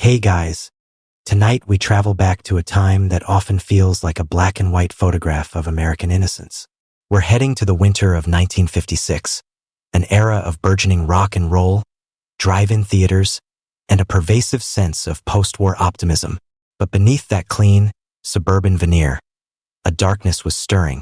Hey guys, tonight we travel back to a time that often feels like a black and white photograph of American innocence. We're heading to the winter of 1956, an era of burgeoning rock and roll, drive-in theaters, and a pervasive sense of post-war optimism. But beneath that clean, suburban veneer, a darkness was stirring,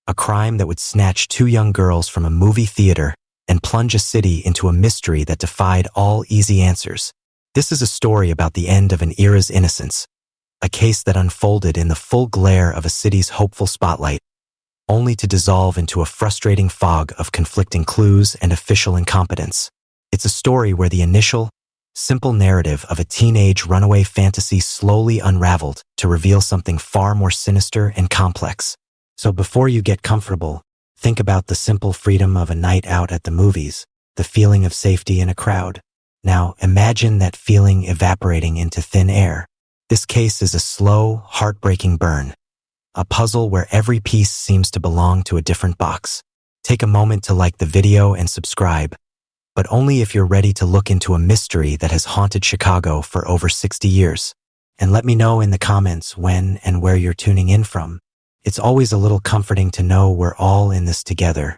a crime that would snatch two young girls from a movie theater and plunge a city into a mystery that defied all easy answers. This is a story about the end of an era's innocence, a case that unfolded in the full glare of a city's hopeful spotlight, only to dissolve into a frustrating fog of conflicting clues and official incompetence. It's a story where the initial, simple narrative of a teenage runaway fantasy slowly unraveled to reveal something far more sinister and complex. So before you get comfortable, think about the simple freedom of a night out at the movies, the feeling of safety in a crowd. Now, imagine that feeling evaporating into thin air. This case is a slow, heartbreaking burn, a puzzle where every piece seems to belong to a different box. Take a moment to like the video and subscribe, but only if you're ready to look into a mystery that has haunted Chicago for over 60 years. And let me know in the comments when and where you're tuning in from. It's always a little comforting to know we're all in this together,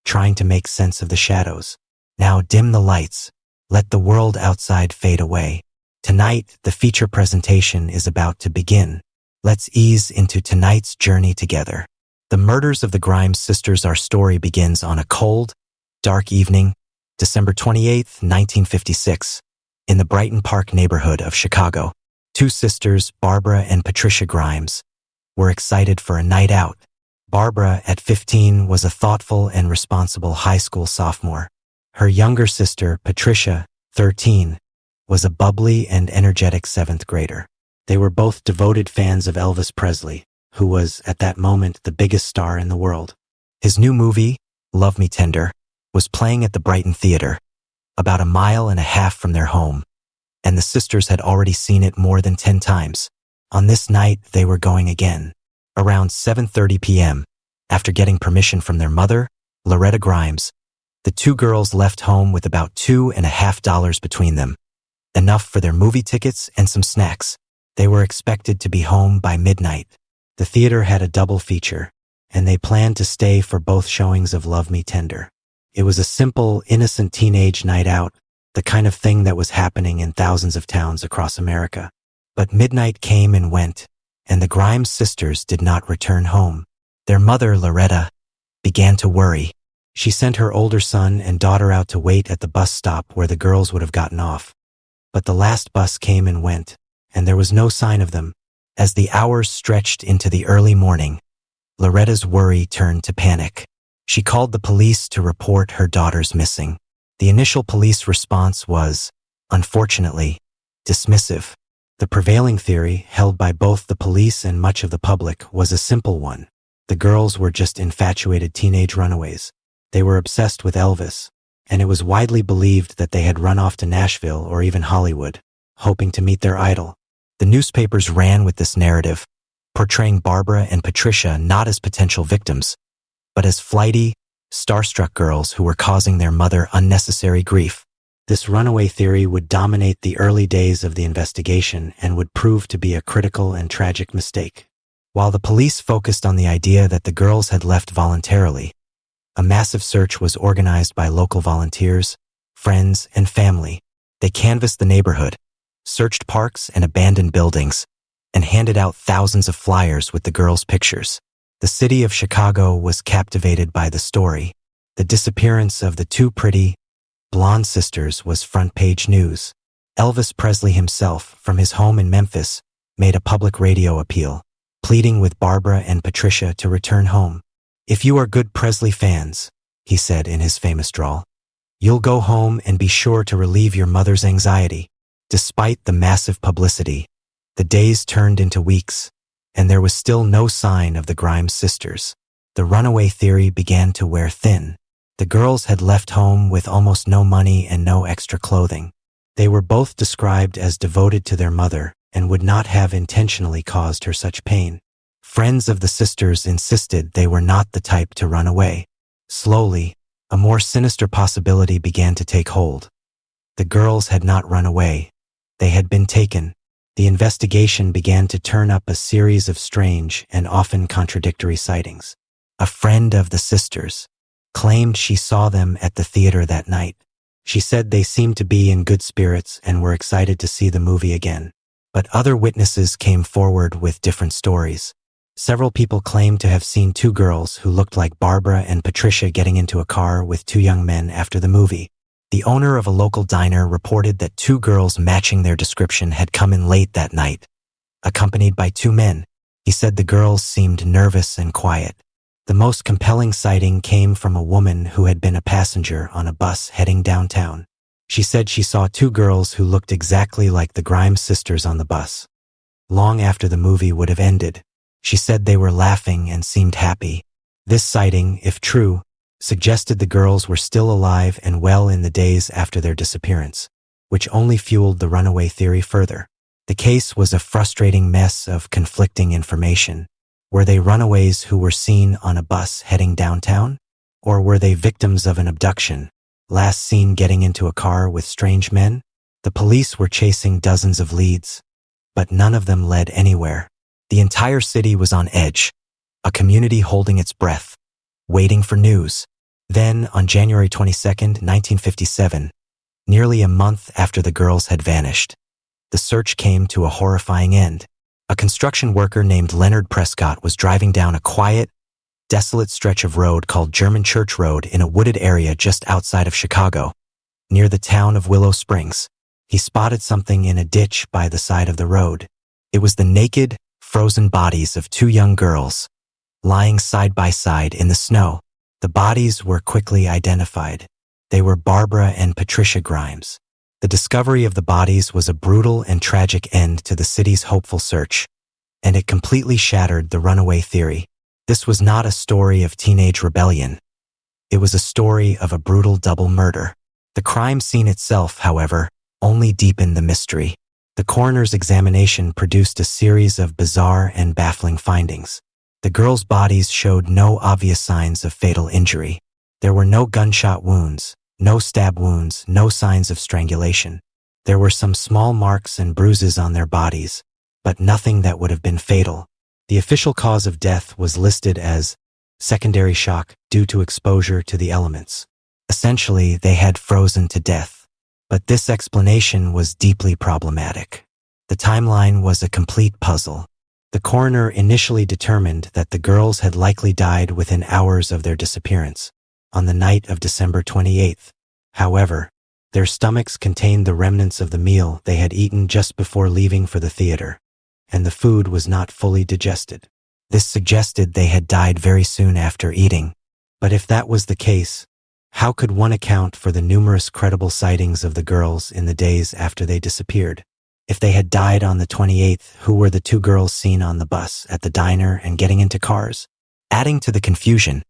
trying to make sense of the shadows. Now dim the lights. Let the world outside fade away. Tonight, the feature presentation is about to begin. Let's ease into tonight's journey together. The murders of the Grimes sisters. Our story begins on a cold, dark evening, December 28, 1956, in the Brighton Park neighborhood of Chicago. Two sisters, Barbara and Patricia Grimes, were excited for a night out. Barbara, at 15, was a thoughtful and responsible high school sophomore. Her younger sister, Patricia, 13, was a bubbly and energetic 7th grader. They were both devoted fans of Elvis Presley, who was, at that moment, the biggest star in the world. His new movie, Love Me Tender, was playing at the Brighton Theater, about a mile and a half from their home, and the sisters had already seen it more than 10 times. On this night, they were going again. Around 7:30 p.m., after getting permission from their mother, Loretta Grimes, the two girls left home with about $2.50 between them, enough for their movie tickets and some snacks. They were expected to be home by midnight. The theater had a double feature, and they planned to stay for both showings of Love Me Tender. It was a simple, innocent teenage night out, the kind of thing that was happening in thousands of towns across America. But midnight came and went, and the Grimes sisters did not return home. Their mother, Loretta, began to worry. She sent her older son and daughter out to wait at the bus stop where the girls would have gotten off. But the last bus came and went, and there was no sign of them. As the hours stretched into the early morning, Loretta's worry turned to panic. She called the police to report her daughters missing. The initial police response was, unfortunately, dismissive. The prevailing theory, held by both the police and much of the public, was a simple one. The girls were just infatuated teenage runaways. They were obsessed with Elvis, and it was widely believed that they had run off to Nashville or even Hollywood, hoping to meet their idol. The newspapers ran with this narrative, portraying Barbara and Patricia not as potential victims, but as flighty, starstruck girls who were causing their mother unnecessary grief. This runaway theory would dominate the early days of the investigation and would prove to be a critical and tragic mistake. While the police focused on the idea that the girls had left voluntarily, a massive search was organized by local volunteers, friends, and family. They canvassed the neighborhood, searched parks and abandoned buildings, and handed out thousands of flyers with the girls' pictures. The city of Chicago was captivated by the story. The disappearance of the two pretty, blonde sisters was front-page news. Elvis Presley himself, from his home in Memphis, made a public radio appeal, pleading with Barbara and Patricia to return home. "If you are good Presley fans," he said in his famous drawl, "you'll go home and be sure to relieve your mother's anxiety." Despite the massive publicity, the days turned into weeks, and there was still no sign of the Grimes sisters. The runaway theory began to wear thin. The girls had left home with almost no money and no extra clothing. They were both described as devoted to their mother and would not have intentionally caused her such pain. Friends of the sisters insisted they were not the type to run away. Slowly, a more sinister possibility began to take hold. The girls had not run away. they had been taken. The investigation began to turn up a series of strange and often contradictory sightings. A friend of the sisters claimed she saw them at the theater that night. She said they seemed to be in good spirits and were excited to see the movie again. But other witnesses came forward with different stories. Several people claimed to have seen two girls who looked like Barbara and Patricia getting into a car with two young men after the movie. The owner of a local diner reported that two girls matching their description had come in late that night, accompanied by two men. He said the girls seemed nervous and quiet. The most compelling sighting came from a woman who had been a passenger on a bus heading downtown. She said she saw two girls who looked exactly like the Grimes sisters on the bus. Long after the movie would have ended, she said they were laughing and seemed happy. This sighting, if true, suggested the girls were still alive and well in the days after their disappearance, which only fueled the runaway theory further. The case was a frustrating mess of conflicting information. Were they runaways who were seen on a bus heading downtown? Or were they victims of an abduction, last seen getting into a car with strange men? The police were chasing dozens of leads, but none of them led anywhere. The entire city was on edge, a community holding its breath, waiting for news. Then, on January 22, 1957, nearly a month after the girls had vanished, the search came to a horrifying end. A construction worker named Leonard Prescott was driving down a quiet, desolate stretch of road called German Church Road in a wooded area just outside of Chicago, near the town of Willow Springs. He spotted something in a ditch by the side of the road. It was the naked, frozen bodies of two young girls, lying side by side in the snow. The bodies were quickly identified. They were Barbara and Patricia Grimes. The discovery of the bodies was a brutal and tragic end to the city's hopeful search, and it completely shattered the runaway theory. This was not a story of teenage rebellion. It was a story of a brutal double murder. The crime scene itself, however, only deepened the mystery. The coroner's examination produced a series of bizarre and baffling findings. The girls' bodies showed no obvious signs of fatal injury. There were no gunshot wounds, no stab wounds, no signs of strangulation. There were some small marks and bruises on their bodies, but nothing that would have been fatal. The official cause of death was listed as secondary shock due to exposure to the elements. Essentially, they had frozen to death. But this explanation was deeply problematic. The timeline was a complete puzzle. The coroner initially determined that the girls had likely died within hours of their disappearance, on the night of December 28th. However, their stomachs contained the remnants of the meal they had eaten just before leaving for the theater, and the food was not fully digested. This suggested they had died very soon after eating. But if that was the case, how could one account for the numerous credible sightings of the girls in the days after they disappeared? If they had died on the 28th, who were the two girls seen on the bus, at the diner, and getting into cars? Adding to the confusion,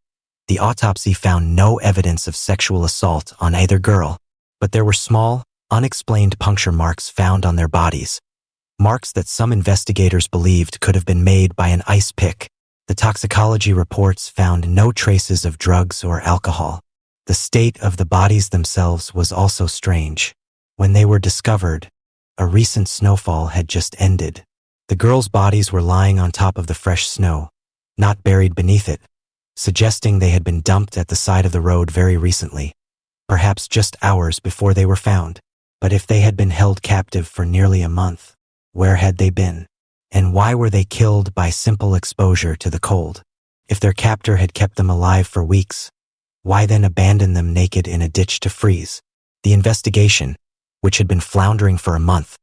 the autopsy found no evidence of sexual assault on either girl, but there were small, unexplained puncture marks found on their bodies, marks that some investigators believed could have been made by an ice pick. The toxicology reports found no traces of drugs or alcohol. The state of the bodies themselves was also strange. When they were discovered, a recent snowfall had just ended. The girls' bodies were lying on top of the fresh snow, not buried beneath it, suggesting they had been dumped at the side of the road very recently, perhaps just hours before they were found. But if they had been held captive for nearly a month, where had they been? And why were they killed by simple exposure to the cold? If their captor had kept them alive for weeks, why then abandon them naked in a ditch to freeze? The investigation, which had been floundering for a month,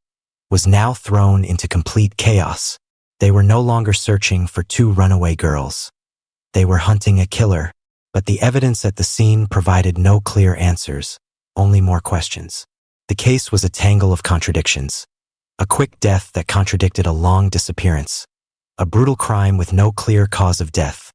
was now thrown into complete chaos. They were no longer searching for two runaway girls. They were hunting a killer, but the evidence at the scene provided no clear answers, only more questions. The case was a tangle of contradictions. A quick death that contradicted a long disappearance. A brutal crime with no clear cause of death.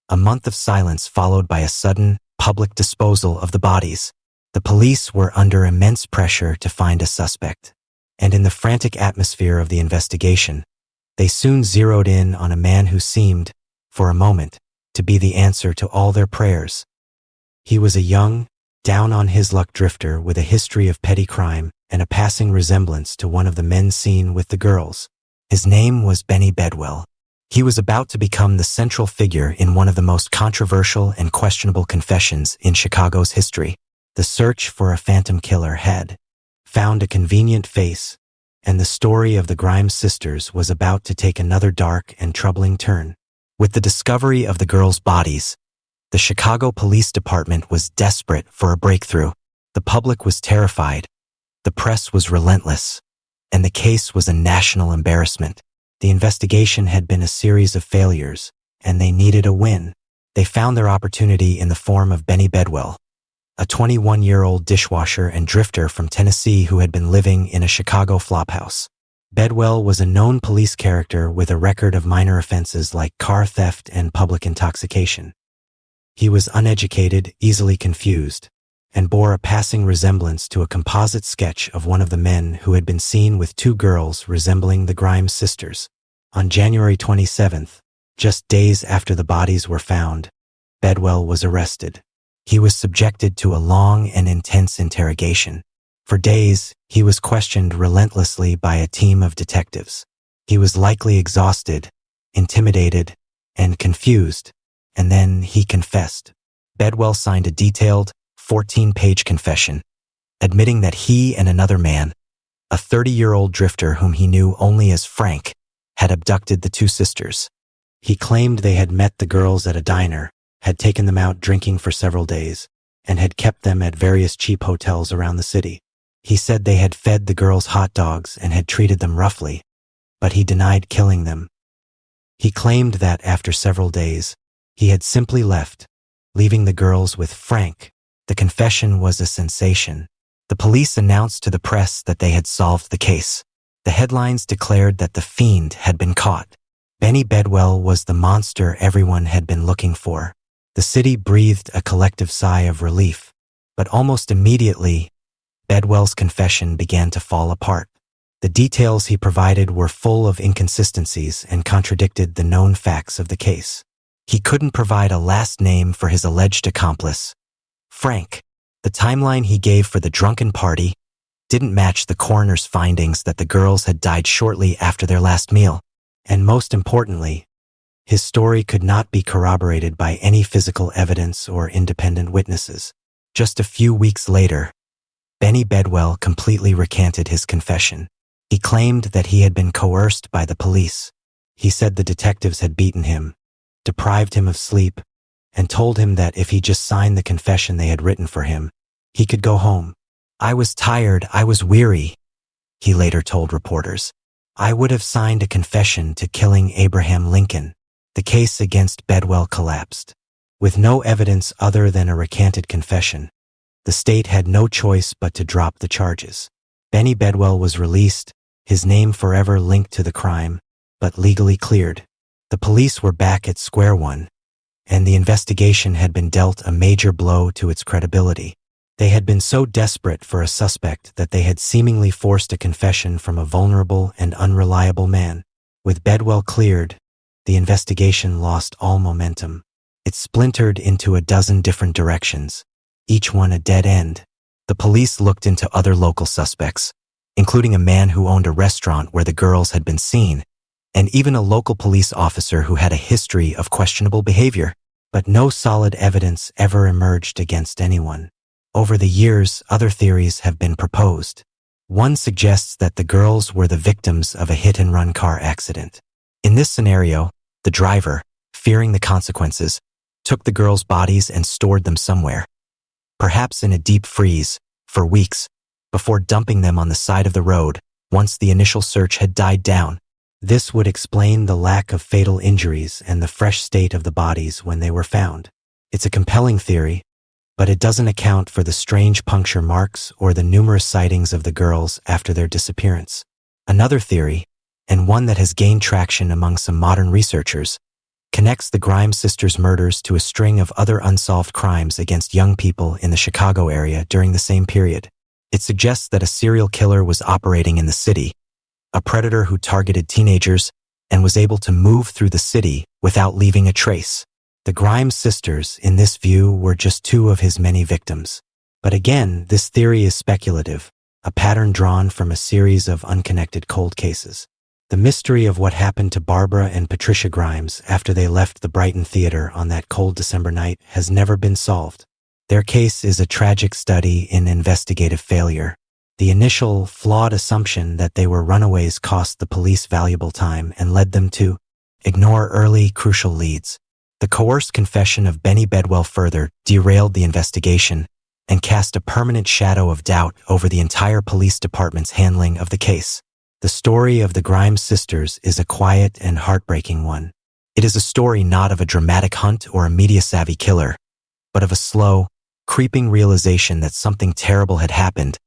A month of silence followed by a sudden, public disposal of the bodies. The police were under immense pressure to find a suspect. And in the frantic atmosphere of the investigation, they soon zeroed in on a man who seemed, for a moment, to be the answer to all their prayers. He was a young, down-on-his-luck drifter with a history of petty crime and a passing resemblance to one of the men seen with the girls. His name was Benny Bedwell. He was about to become the central figure in one of the most controversial and questionable confessions in Chicago's history. The search for a phantom killer had found a convenient face, and the story of the Grimes sisters was about to take another dark and troubling turn. With the discovery of the girls' bodies, the Chicago Police Department was desperate for a breakthrough. The public was terrified, the press was relentless, and the case was a national embarrassment. The investigation had been a series of failures, and they needed a win. They found their opportunity in the form of Benny Bedwell, a 21-year-old dishwasher and drifter from Tennessee who had been living in a Chicago flophouse. Bedwell was a known police character with a record of minor offenses like car theft and public intoxication. He was uneducated, easily confused, and bore a passing resemblance to a composite sketch of one of the men who had been seen with two girls resembling the Grimes sisters. On January 27th, just days after the bodies were found, Bedwell was arrested. He was subjected to a long and intense interrogation. For days, he was questioned relentlessly by a team of detectives. He was likely exhausted, intimidated, and confused, and then he confessed. Bedwell signed a detailed, 14-page confession, admitting that he and another man, a 30-year-old drifter whom he knew only as Frank, had abducted the two sisters. He claimed they had met the girls at a diner, had taken them out drinking for several days, and had kept them at various cheap hotels around the city. He said they had fed the girls hot dogs and had treated them roughly, but he denied killing them. He claimed that after several days, he had simply left, leaving the girls with Frank. The confession was a sensation. The police announced to the press that they had solved the case. The headlines declared that the fiend had been caught. Benny Bedwell was the monster everyone had been looking for. The city breathed a collective sigh of relief, but almost immediately, Bedwell's confession began to fall apart. The details he provided were full of inconsistencies and contradicted the known facts of the case. He couldn't provide a last name for his alleged accomplice, Frank. The timeline he gave for the drunken party didn't match the coroner's findings that the girls had died shortly after their last meal. And most importantly, his story could not be corroborated by any physical evidence or independent witnesses. Just a few weeks later, Benny Bedwell completely recanted his confession. He claimed that he had been coerced by the police. He said the detectives had beaten him, deprived him of sleep, and told him that if he just signed the confession they had written for him, he could go home. "I was tired, I was weary," he later told reporters. "I would have signed a confession to killing Abraham Lincoln." The case against Bedwell collapsed. With no evidence other than a recanted confession, the state had no choice but to drop the charges. Benny Bedwell was released, his name forever linked to the crime, but legally cleared. The police were back at square one, and the investigation had been dealt a major blow to its credibility. They had been so desperate for a suspect that they had seemingly forced a confession from a vulnerable and unreliable man. With Bedwell cleared, the investigation lost all momentum. It splintered into a dozen different directions, each one a dead end. The police looked into other local suspects, including a man who owned a restaurant where the girls had been seen, and even a local police officer who had a history of questionable behavior. But no solid evidence ever emerged against anyone. Over the years, other theories have been proposed. One suggests that the girls were the victims of a hit-and-run car accident. In this scenario, the driver, fearing the consequences, took the girls' bodies and stored them somewhere, perhaps in a deep freeze, for weeks, before dumping them on the side of the road once the initial search had died down. This would explain the lack of fatal injuries and the fresh state of the bodies when they were found. It's a compelling theory, but it doesn't account for the strange puncture marks or the numerous sightings of the girls after their disappearance. Another theory, and one that has gained traction among some modern researchers, connects the Grimes sisters' murders to a string of other unsolved crimes against young people in the Chicago area during the same period. It suggests that a serial killer was operating in the city, a predator who targeted teenagers and was able to move through the city without leaving a trace. The Grimes sisters, in this view, were just two of his many victims. But again, this theory is speculative. a pattern drawn from a series of unconnected cold cases. The mystery of what happened to Barbara and Patricia Grimes after they left the Brighton Theater on that cold December night has never been solved. Their case is a tragic study in investigative failure. The initial, flawed assumption that they were runaways cost the police valuable time and led them to ignore early, crucial leads. The coerced confession of Benny Bedwell further derailed the investigation and cast a permanent shadow of doubt over the entire police department's handling of the case. The story of the Grimes sisters is a quiet and heartbreaking one. It is a story not of a dramatic hunt or a media-savvy killer, but of a slow, creeping realization that something terrible had happened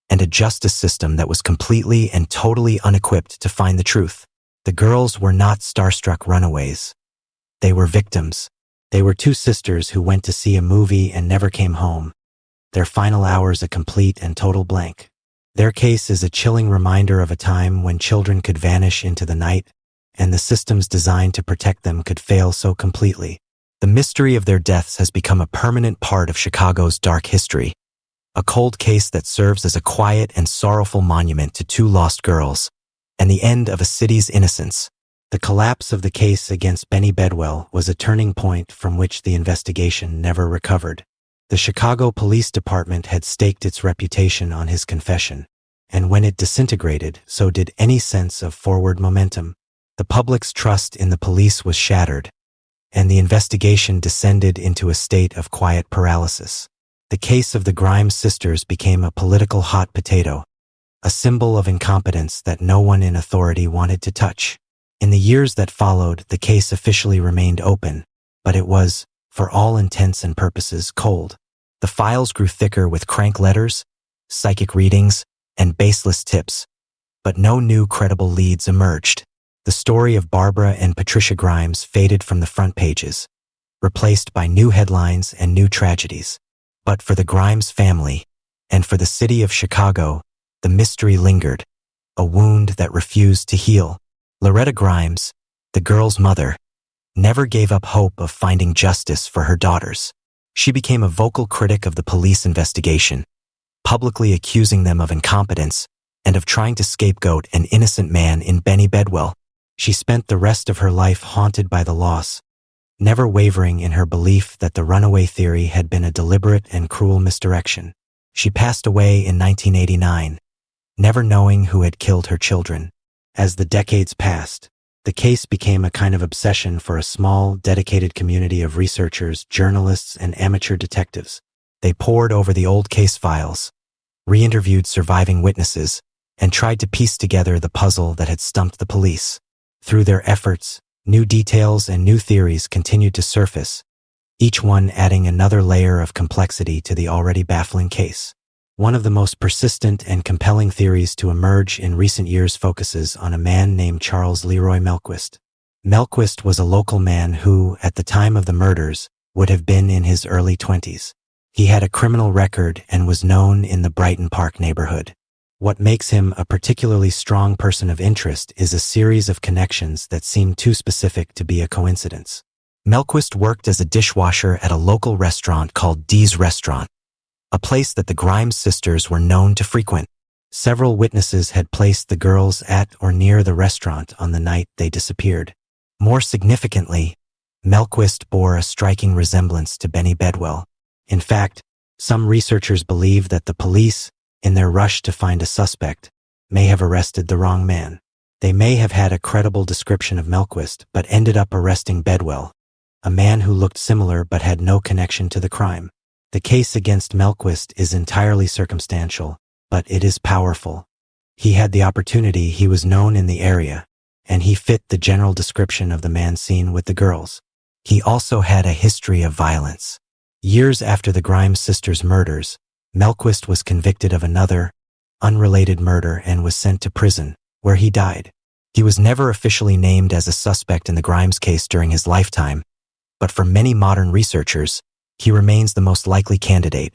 and a justice system that was completely and totally unequipped to find the truth. The girls were not starstruck runaways. They were victims. They were two sisters who went to see a movie and never came home, their final hours a complete and total blank. Their case is a chilling reminder of a time when children could vanish into the night and the systems designed to protect them could fail so completely. The mystery of their deaths has become a permanent part of Chicago's dark history, a cold case that serves as a quiet and sorrowful monument to two lost girls and the end of a city's innocence. The collapse of the case against Benny Bedwell was a turning point from which the investigation never recovered. The Chicago Police Department had staked its reputation on his confession, and when it disintegrated, so did any sense of forward momentum. The public's trust in the police was shattered, and the investigation descended into a state of quiet paralysis. The case of the Grimes sisters became a political hot potato, a symbol of incompetence that no one in authority wanted to touch. In the years that followed, the case officially remained open, but it was, for all intents and purposes, cold. The files grew thicker with crank letters, psychic readings, and baseless tips, but no new credible leads emerged. The story of Barbara and Patricia Grimes faded from the front pages, replaced by new headlines and new tragedies. But for the Grimes family, and for the city of Chicago, the mystery lingered, a wound that refused to heal. Loretta Grimes, the girl's mother, never gave up hope of finding justice for her daughters. She became a vocal critic of the police investigation, publicly accusing them of incompetence and of trying to scapegoat an innocent man in Benny Bedwell. She spent the rest of her life haunted by the loss, never wavering in her belief that the runaway theory had been a deliberate and cruel misdirection. She passed away in 1989, never knowing who had killed her children. As the decades passed, the case became a kind of obsession for a small, dedicated community of researchers, journalists, and amateur detectives. They pored over the old case files, re-interviewed surviving witnesses, and tried to piece together the puzzle that had stumped the police. Through their efforts, new details and new theories continued to surface, each one adding another layer of complexity to the already baffling case. One of the most persistent and compelling theories to emerge in recent years focuses on a man named Charles Leroy Melquist. Melquist was a local man who, at the time of the murders, would have been in his early 20s. He had a criminal record and was known in the Brighton Park neighborhood. What makes him a particularly strong person of interest is a series of connections that seem too specific to be a coincidence. Melquist worked as a dishwasher at a local restaurant called Dee's Restaurant, a place that the Grimes sisters were known to frequent. Several witnesses had placed the girls at or near the restaurant on the night they disappeared. More significantly, Melquist bore a striking resemblance to Benny Bedwell. In fact, some researchers believe that the police, in their rush to find a suspect, may have arrested the wrong man. They may have had a credible description of Melquist but ended up arresting Bedwell, a man who looked similar but had no connection to the crime. The case against Melquist is entirely circumstantial, but it is powerful. He had the opportunity, he was known in the area, and he fit the general description of the man seen with the girls. He also had a history of violence. Years after the Grimes sisters' murders, Melquist was convicted of another, unrelated murder and was sent to prison, where he died. He was never officially named as a suspect in the Grimes case during his lifetime, but for many modern researchers, he remains the most likely candidate,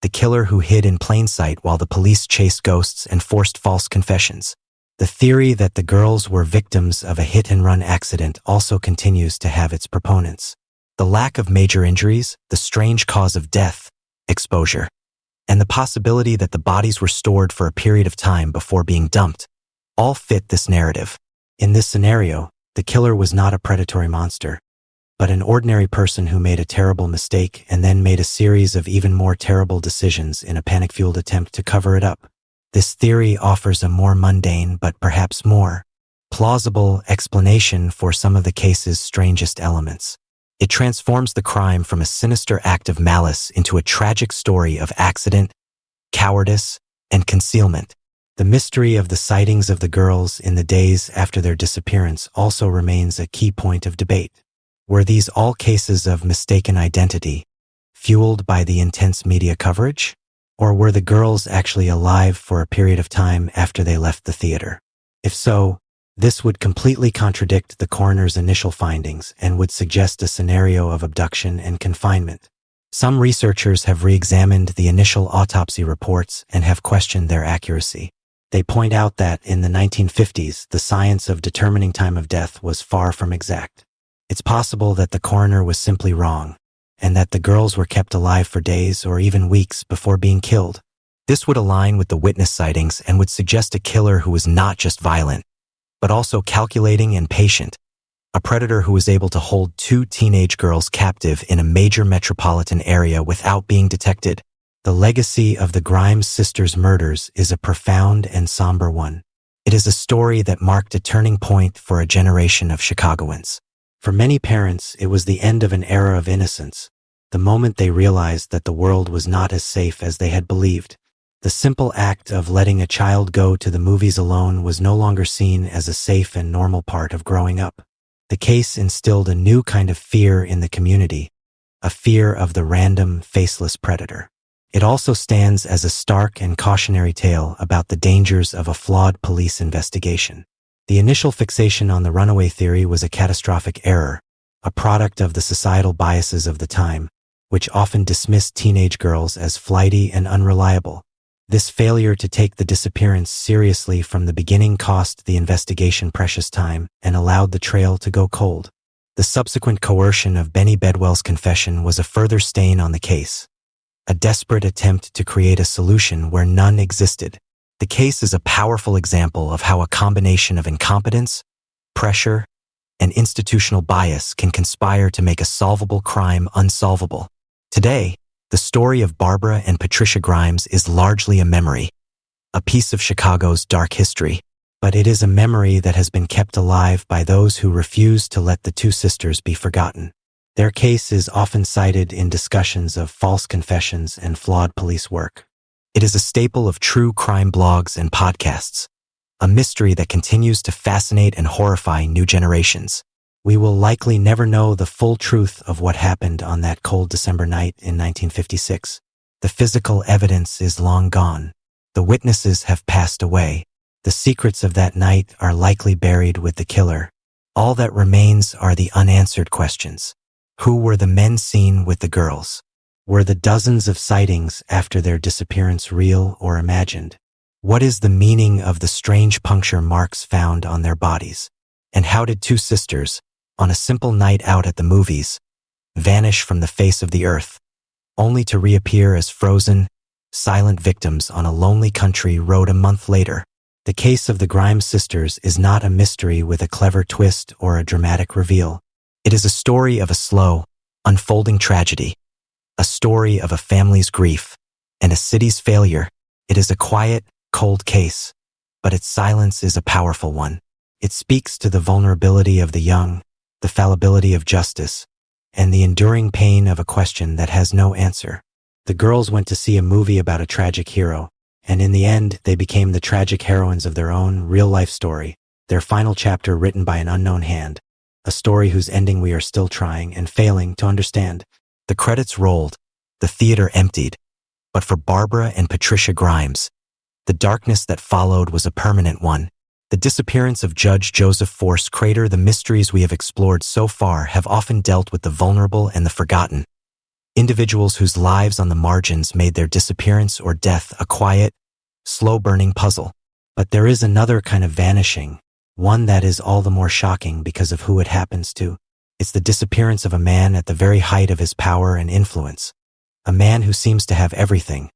the killer who hid in plain sight while the police chased ghosts and forced false confessions. The theory that the girls were victims of a hit-and-run accident also continues to have its proponents. The lack of major injuries, the strange cause of death, exposure, and the possibility that the bodies were stored for a period of time before being dumped all fit this narrative. In this scenario, the killer was not a predatory monster, but an ordinary person who made a terrible mistake and then made a series of even more terrible decisions in a panic-fueled attempt to cover it up. This theory offers a more mundane but perhaps more plausible explanation for some of the case's strangest elements. It transforms the crime from a sinister act of malice into a tragic story of accident, cowardice, and concealment. The mystery of the sightings of the girls in the days after their disappearance also remains a key point of debate. Were these all cases of mistaken identity, fueled by the intense media coverage? Or were the girls actually alive for a period of time after they left the theater? If so, this would completely contradict the coroner's initial findings and would suggest a scenario of abduction and confinement. Some researchers have re-examined the initial autopsy reports and have questioned their accuracy. They point out that in the 1950s, the science of determining time of death was far from exact. It's possible that the coroner was simply wrong, and that the girls were kept alive for days or even weeks before being killed. This would align with the witness sightings and would suggest a killer who was not just violent, but also calculating and patient, a predator who was able to hold 2 teenage girls captive in a major metropolitan area without being detected. The legacy of the Grimes sisters' murders is a profound and somber one. It is a story that marked a turning point for a generation of Chicagoans. For many parents, it was the end of an era of innocence, the moment they realized that the world was not as safe as they had believed. The simple act of letting a child go to the movies alone was no longer seen as a safe and normal part of growing up. The case instilled a new kind of fear in the community, a fear of the random, faceless predator. It also stands as a stark and cautionary tale about the dangers of a flawed police investigation. The initial fixation on the runaway theory was a catastrophic error, a product of the societal biases of the time, which often dismissed teenage girls as flighty and unreliable. This failure to take the disappearance seriously from the beginning cost the investigation precious time and allowed the trail to go cold. The subsequent coercion of Benny Bedwell's confession was a further stain on the case, a desperate attempt to create a solution where none existed. The case is a powerful example of how a combination of incompetence, pressure, and institutional bias can conspire to make a solvable crime unsolvable. Today, the story of Barbara and Patricia Grimes is largely a memory, a piece of Chicago's dark history, but it is a memory that has been kept alive by those who refuse to let the 2 sisters be forgotten. Their case is often cited in discussions of false confessions and flawed police work. It is a staple of true crime blogs and podcasts, a mystery that continues to fascinate and horrify new generations. We will likely never know the full truth of what happened on that cold December night in 1956. The physical evidence is long gone. The witnesses have passed away. The secrets of that night are likely buried with the killer. All that remains are the unanswered questions. Who were the men seen with the girls? Were the dozens of sightings after their disappearance real or imagined? What is the meaning of the strange puncture marks found on their bodies? And how did 2 sisters, on a simple night out at the movies, vanish from the face of the earth, only to reappear as frozen, silent victims on a lonely country road a month later? The case of the Grimes sisters is not a mystery with a clever twist or a dramatic reveal. It is a story of a slow, unfolding tragedy, a story of a family's grief and a city's failure. It is a quiet, cold case, but its silence is a powerful one. It speaks to the vulnerability of the young, the fallibility of justice, and the enduring pain of a question that has no answer. The girls went to see a movie about a tragic hero, and in the end, they became the tragic heroines of their own real-life story, their final chapter written by an unknown hand, a story whose ending we are still trying and failing to understand. The credits rolled, the theater emptied, but for Barbara and Patricia Grimes, the darkness that followed was a permanent one. The disappearance of Judge Joseph Force Crater. The mysteries we have explored so far have often dealt with the vulnerable and the forgotten, individuals whose lives on the margins made their disappearance or death a quiet, slow-burning puzzle. But there is another kind of vanishing, one that is all the more shocking because of who it happens to. It's the disappearance of a man at the very height of his power and influence, a man who seems to have everything,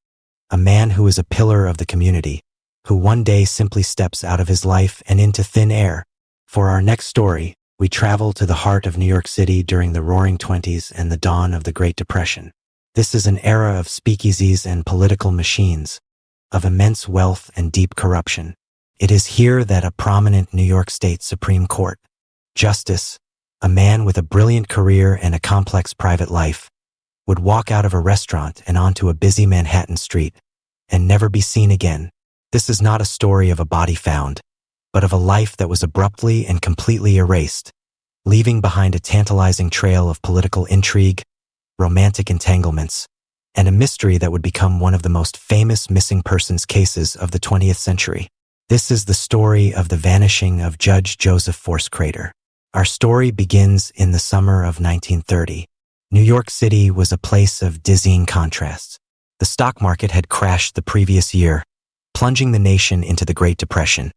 a man who is a pillar of the community, who one day simply steps out of his life and into thin air. For our next story, we travel to the heart of New York City during the Roaring Twenties and the dawn of the Great Depression. This is an era of speakeasies and political machines, of immense wealth and deep corruption. It is here that a prominent New York State Supreme Court justice, a man with a brilliant career and a complex private life, would walk out of a restaurant and onto a busy Manhattan street and never be seen again. This is not a story of a body found, but of a life that was abruptly and completely erased, leaving behind a tantalizing trail of political intrigue, romantic entanglements, and a mystery that would become one of the most famous missing persons cases of the 20th century. This is the story of the vanishing of Judge Joseph Force Crater. Our story begins in the summer of 1930. New York City was a place of dizzying contrasts. The stock market had crashed the previous year, plunging the nation into the Great Depression.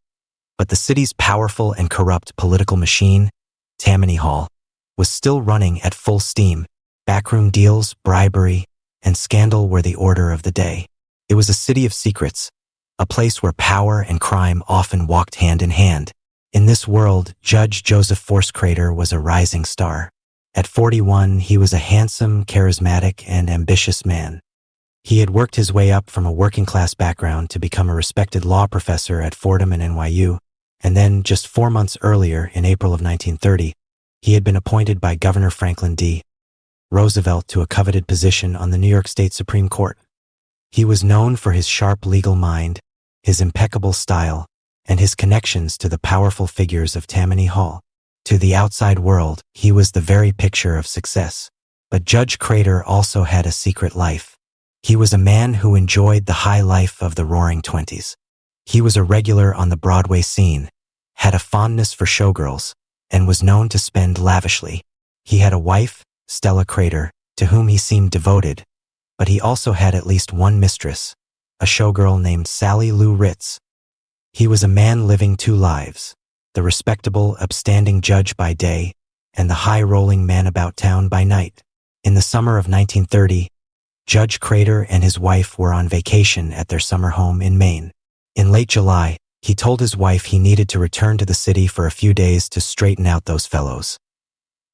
But the city's powerful and corrupt political machine, Tammany Hall, was still running at full steam. Backroom deals, bribery, and scandal were the order of the day. It was a city of secrets, a place where power and crime often walked hand in hand. In this world, Judge Joseph Force Crater was a rising star. At 41, he was a handsome, charismatic, and ambitious man. He had worked his way up from a working-class background to become a respected law professor at Fordham and NYU, and then, just 4 months earlier, in April of 1930, he had been appointed by Governor Franklin D. Roosevelt to a coveted position on the New York State Supreme Court. He was known for his sharp legal mind, his impeccable style, and his connections to the powerful figures of Tammany Hall. To the outside world, he was the very picture of success. But Judge Crater also had a secret life. He was a man who enjoyed the high life of the Roaring Twenties. He was a regular on the Broadway scene, had a fondness for showgirls, and was known to spend lavishly. He had a wife, Stella Crater, to whom he seemed devoted, but he also had at least one mistress, a showgirl named Sally Lou Ritz. He was a man living two lives, the respectable, upstanding judge by day and the high-rolling man about town by night. In the summer of 1930, Judge Crater and his wife were on vacation at their summer home in Maine. In late July, he told his wife he needed to return to the city for a few days to straighten out those fellows.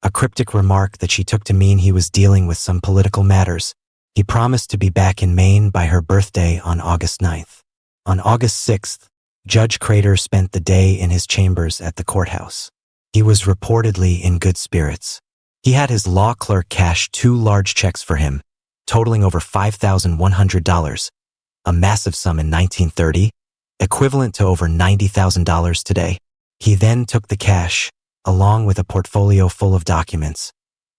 A cryptic remark that she took to mean he was dealing with some political matters. He promised to be back in Maine by her birthday on August 9th. On August 6th, Judge Crater spent the day in his chambers at the courthouse. He was reportedly in good spirits. He had his law clerk cash 2 large checks for him, totaling over $5,100, a massive sum in 1930, equivalent to over $90,000 today. He then took the cash, along with a portfolio full of documents,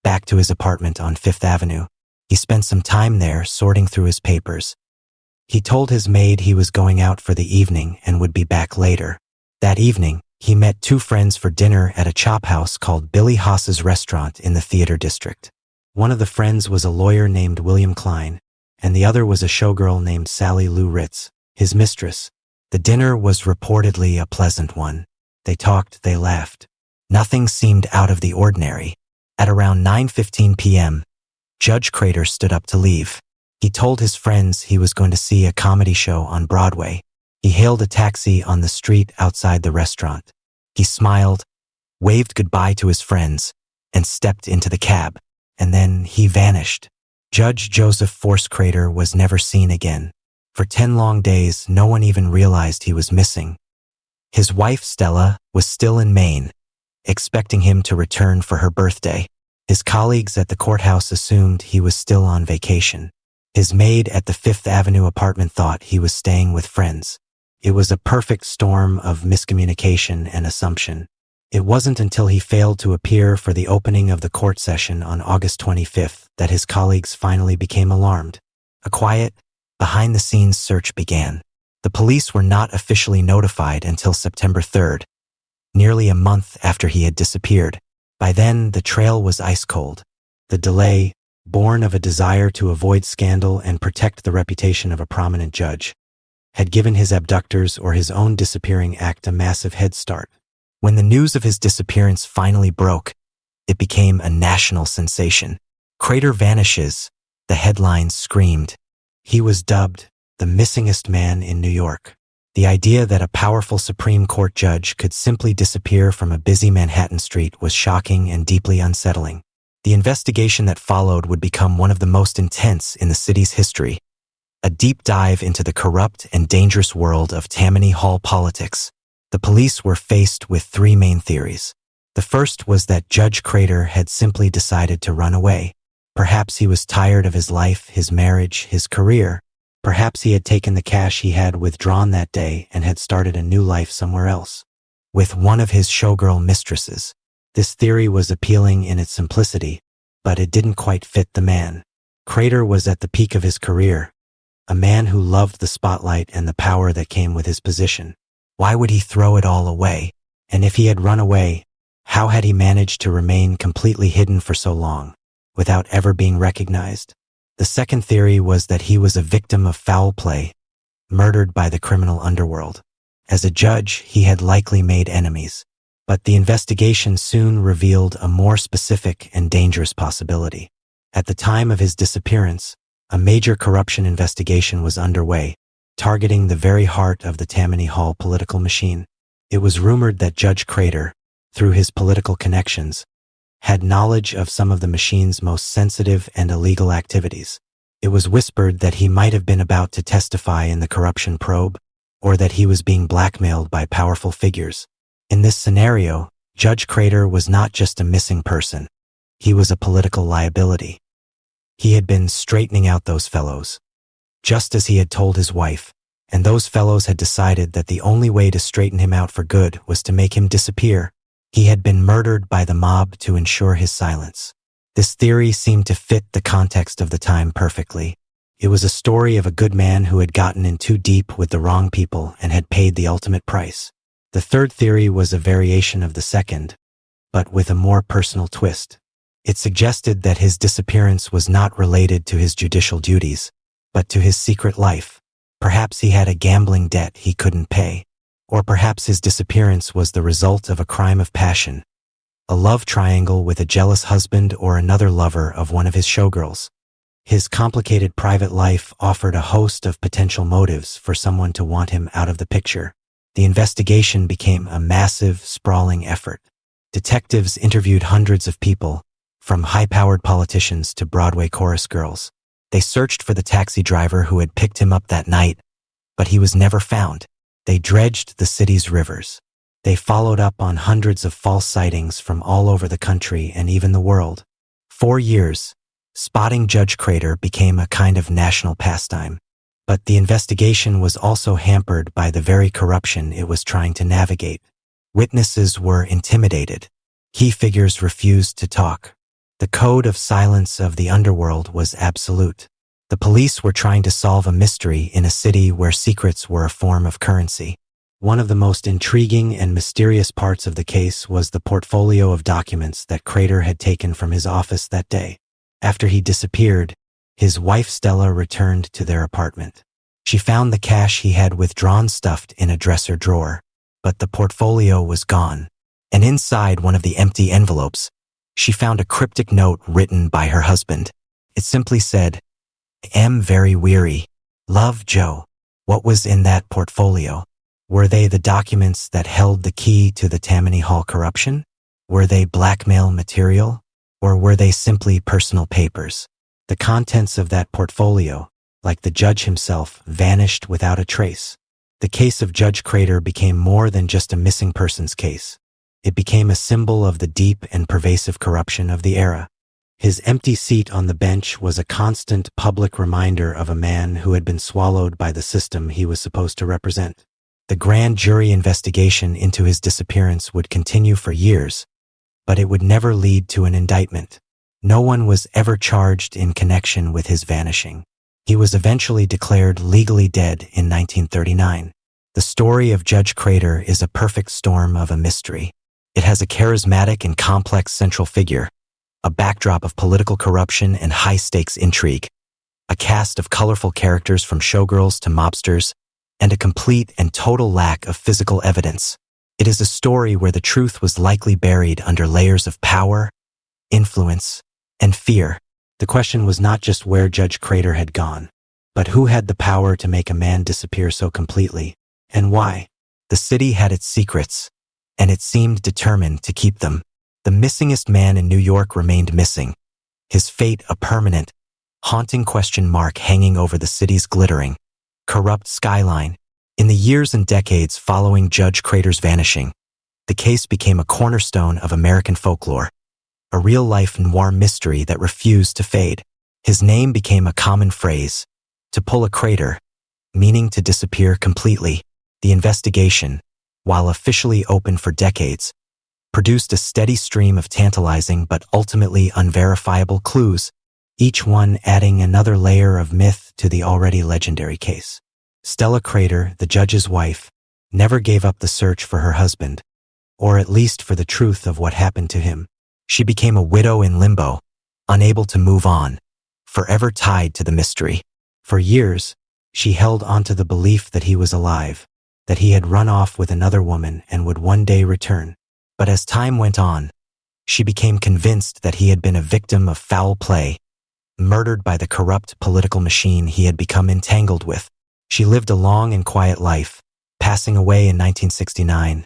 back to his apartment on Fifth Avenue. He spent some time there sorting through his papers. He told his maid he was going out for the evening and would be back later. That evening, he met 2 friends for dinner at a chop house called Billy Haas's Restaurant in the Theater District. One of the friends was a lawyer named William Klein, and the other was a showgirl named Sally Lou Ritz, his mistress. The dinner was reportedly a pleasant one. They talked, they laughed. Nothing seemed out of the ordinary. At around 9:15 p.m., Judge Crater stood up to leave. He told his friends he was going to see a comedy show on Broadway. He hailed a taxi on the street outside the restaurant. He smiled, waved goodbye to his friends, and stepped into the cab. And then he vanished. Judge Joseph Force Crater was never seen again. For 10 long days, no one even realized he was missing. His wife, Stella, was still in Maine, expecting him to return for her birthday. His colleagues at the courthouse assumed he was still on vacation. His maid at the Fifth Avenue apartment thought he was staying with friends. It was a perfect storm of miscommunication and assumption. It wasn't until he failed to appear for the opening of the court session on August 25th that his colleagues finally became alarmed. A quiet, behind-the-scenes search began. The police were not officially notified until September 3rd, nearly a month after he had disappeared. By then, the trail was ice-cold. The delay, born of a desire to avoid scandal and protect the reputation of a prominent judge, had given his abductors or his own disappearing act a massive head start. When the news of his disappearance finally broke, it became a national sensation. Crater vanishes, the headlines screamed. He was dubbed the missingest man in New York. The idea that a powerful Supreme Court judge could simply disappear from a busy Manhattan street was shocking and deeply unsettling. The investigation that followed would become one of the most intense in the city's history, a deep dive into the corrupt and dangerous world of Tammany Hall politics. The police were faced with three main theories. The first was that Judge Crater had simply decided to run away. Perhaps he was tired of his life, his marriage, his career. Perhaps he had taken the cash he had withdrawn that day and had started a new life somewhere else, with one of his showgirl mistresses. This theory was appealing in its simplicity, but it didn't quite fit the man. Crater was at the peak of his career, a man who loved the spotlight and the power that came with his position. Why would he throw it all away? And if he had run away, how had he managed to remain completely hidden for so long, without ever being recognized? The second theory was that he was a victim of foul play, murdered by the criminal underworld. As a judge, he had likely made enemies, but the investigation soon revealed a more specific and dangerous possibility. At the time of his disappearance, a major corruption investigation was underway, targeting the very heart of the Tammany Hall political machine. It was rumored that Judge Crater, through his political connections, had knowledge of some of the machine's most sensitive and illegal activities. It was whispered that he might have been about to testify in the corruption probe, or that he was being blackmailed by powerful figures. In this scenario, Judge Crater was not just a missing person. He was a political liability. He had been straightening out those fellows, just as he had told his wife, and those fellows had decided that the only way to straighten him out for good was to make him disappear. He had been murdered by the mob to ensure his silence. This theory seemed to fit the context of the time perfectly. It was a story of a good man who had gotten in too deep with the wrong people and had paid the ultimate price. The third theory was a variation of the second, but with a more personal twist. It suggested that his disappearance was not related to his judicial duties, but to his secret life. Perhaps he had a gambling debt he couldn't pay, or perhaps his disappearance was the result of a crime of passion, a love triangle with a jealous husband or another lover of one of his showgirls. His complicated private life offered a host of potential motives for someone to want him out of the picture. The investigation became a massive, sprawling effort. Detectives interviewed hundreds of people, from high-powered politicians to Broadway chorus girls. They searched for the taxi driver who had picked him up that night, but he was never found. They dredged the city's rivers. They followed up on hundreds of false sightings from all over the country and even the world. 4 years, spotting Judge Crater became a kind of national pastime. But the investigation was also hampered by the very corruption it was trying to navigate. Witnesses were intimidated. Key figures refused to talk. The code of silence of the underworld was absolute. The police were trying to solve a mystery in a city where secrets were a form of currency. One of the most intriguing and mysterious parts of the case was the portfolio of documents that Crater had taken from his office that day. After he disappeared, his wife Stella returned to their apartment. She found the cash he had withdrawn stuffed in a dresser drawer, but the portfolio was gone. And inside one of the empty envelopes, she found a cryptic note written by her husband. It simply said, "I am very weary. Love, Joe." What was in that portfolio? Were they the documents that held the key to the Tammany Hall corruption? Were they blackmail material? Or were they simply personal papers? The contents of that portfolio, like the judge himself, vanished without a trace. The case of Judge Crater became more than just a missing persons case. It became a symbol of the deep and pervasive corruption of the era. His empty seat on the bench was a constant public reminder of a man who had been swallowed by the system he was supposed to represent. The grand jury investigation into his disappearance would continue for years, but it would never lead to an indictment. No one was ever charged in connection with his vanishing. He was eventually declared legally dead in 1939. The story of Judge Crater is a perfect storm of a mystery. It has a charismatic and complex central figure, a backdrop of political corruption and high-stakes intrigue, a cast of colorful characters from showgirls to mobsters, and a complete and total lack of physical evidence. It is a story where the truth was likely buried under layers of power, influence, and fear. The question was not just where Judge Crater had gone, But who had the power to make a man disappear so completely, and why? The city had its secrets, and it seemed determined to keep them. The missingest man in New York remained missing, his fate a permanent, haunting question mark hanging over the city's glittering, corrupt skyline. In the years and decades following Judge Crater's vanishing, the case became a cornerstone of American folklore, a real-life noir mystery that refused to fade. His name became a common phrase, to pull a crater, meaning to disappear completely. The investigation, while officially open for decades, produced a steady stream of tantalizing but ultimately unverifiable clues, each one adding another layer of myth to the already legendary case. Stella Crater, the judge's wife, never gave up the search for her husband, or at least for the truth of what happened to him. She became a widow in limbo, unable to move on, forever tied to the mystery. For years, she held onto the belief that he was alive, that he had run off with another woman and would one day return. But as time went on, she became convinced that he had been a victim of foul play, murdered by the corrupt political machine he had become entangled with. She lived a long and quiet life, passing away in 1969,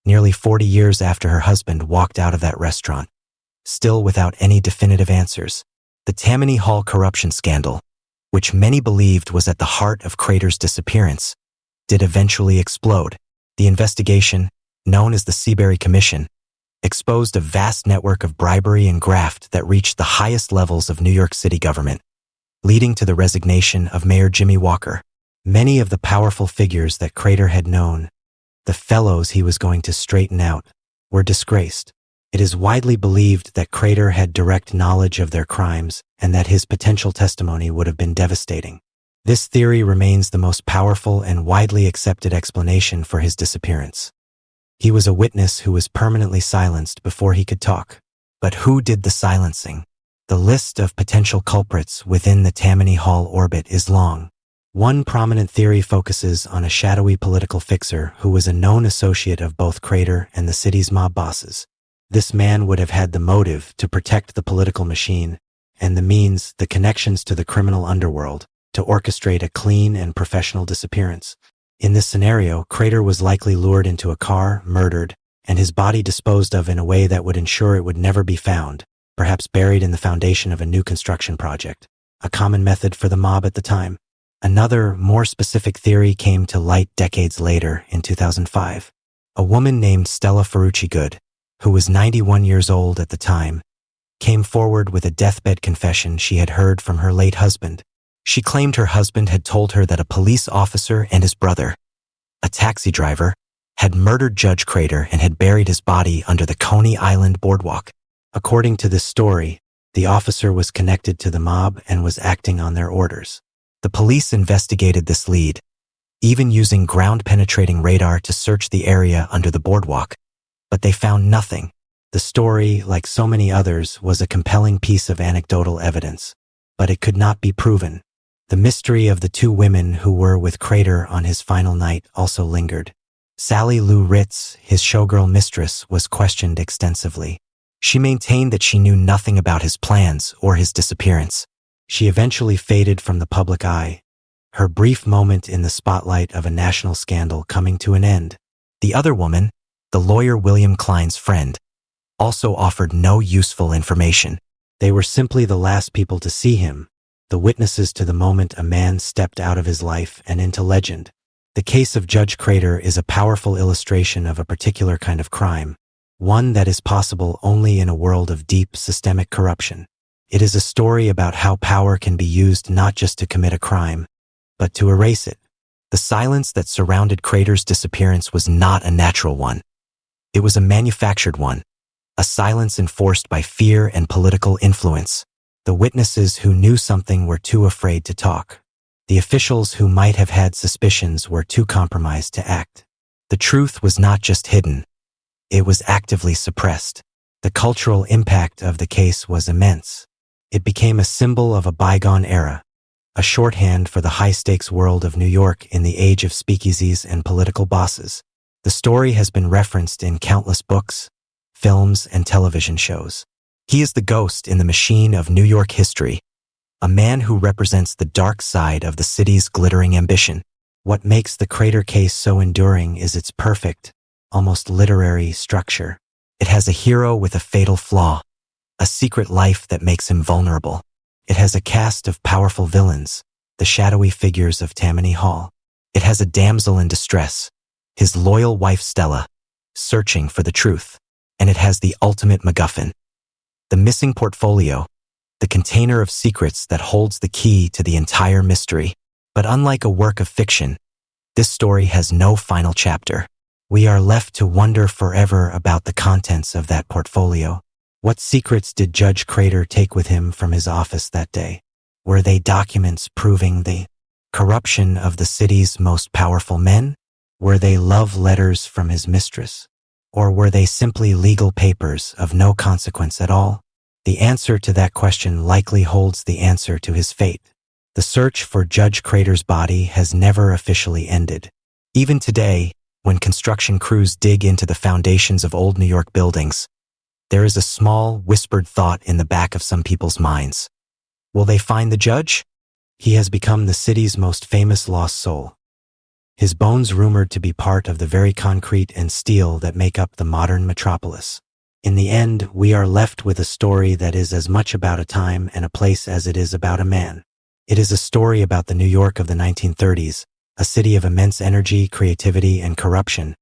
nearly 40 years after her husband walked out of that restaurant, still without any definitive answers. The Tammany Hall corruption scandal, which many believed was at the heart of Crater's disappearance, did eventually explode. The investigation, known as the Seabury Commission, exposed a vast network of bribery and graft that reached the highest levels of New York City government, leading to the resignation of Mayor Jimmy Walker. Many of the powerful figures that Crater had known, the fellows he was going to straighten out, were disgraced. It is widely believed that Crater had direct knowledge of their crimes and that his potential testimony would have been devastating. This theory remains the most powerful and widely accepted explanation for his disappearance. He was a witness who was permanently silenced before he could talk. But who did the silencing? The list of potential culprits within the Tammany Hall orbit is long. One prominent theory focuses on a shadowy political fixer who was a known associate of both Crater and the city's mob bosses. This man would have had the motive to protect the political machine and the means, the connections to the criminal underworld, to orchestrate a clean and professional disappearance. In this scenario, Crater was likely lured into a car, murdered, and his body disposed of in a way that would ensure it would never be found, perhaps buried in the foundation of a new construction project, a common method for the mob at the time. Another, more specific theory came to light decades later in 2005. A woman named Stella Ferrucci Good, who was 91 years old at the time, came forward with a deathbed confession she had heard from her late husband. She claimed her husband had told her that a police officer and his brother, a taxi driver, had murdered Judge Crater and had buried his body under the Coney Island boardwalk. According to this story, the officer was connected to the mob and was acting on their orders. The police investigated this lead, even using ground-penetrating radar to search the area under the boardwalk, but they found nothing. The story, like so many others, was a compelling piece of anecdotal evidence, but it could not be proven. The mystery of the two women who were with Crater on his final night also lingered. Sally Lou Ritz, his showgirl mistress, was questioned extensively. She maintained that she knew nothing about his plans or his disappearance. She eventually faded from the public eye, her brief moment in the spotlight of a national scandal coming to an end. The other woman, the lawyer William Klein's friend, also offered no useful information. They were simply the last people to see him, the witnesses to the moment a man stepped out of his life and into legend. The case of Judge Crater is a powerful illustration of a particular kind of crime, one that is possible only in a world of deep systemic corruption. It is a story about how power can be used not just to commit a crime, but to erase it. The silence that surrounded Crater's disappearance was not a natural one. It was a manufactured one, a silence enforced by fear and political influence. The witnesses who knew something were too afraid to talk. The officials who might have had suspicions were too compromised to act. The truth was not just hidden, it was actively suppressed. The cultural impact of the case was immense. It became a symbol of a bygone era, a shorthand for the high-stakes world of New York in the age of speakeasies and political bosses. The story has been referenced in countless books, films, and television shows. He is the ghost in the machine of New York history, a man who represents the dark side of the city's glittering ambition. What makes the Crater case so enduring is its perfect, almost literary structure. It has a hero with a fatal flaw, a secret life that makes him vulnerable. It has a cast of powerful villains, the shadowy figures of Tammany Hall. It has a damsel in distress, his loyal wife Stella, searching for the truth. And it has the ultimate MacGuffin, the missing portfolio, the container of secrets that holds the key to the entire mystery. But unlike a work of fiction, this story has no final chapter. We are left to wonder forever about the contents of that portfolio. What secrets did Judge Crater take with him from his office that day? Were they documents proving the corruption of the city's most powerful men? Were they love letters from his mistress? Or were they simply legal papers of no consequence at all? The answer to that question likely holds the answer to his fate. The search for Judge Crater's body has never officially ended. Even today, when construction crews dig into the foundations of old New York buildings, there is a small, whispered thought in the back of some people's minds. Will they find the judge? He has become the city's most famous lost soul. His bones rumored to be part of the very concrete and steel that make up the modern metropolis. In the end, we are left with a story that is as much about a time and a place as it is about a man. It is a story about the New York of the 1930s, a city of immense energy, creativity, and corruption,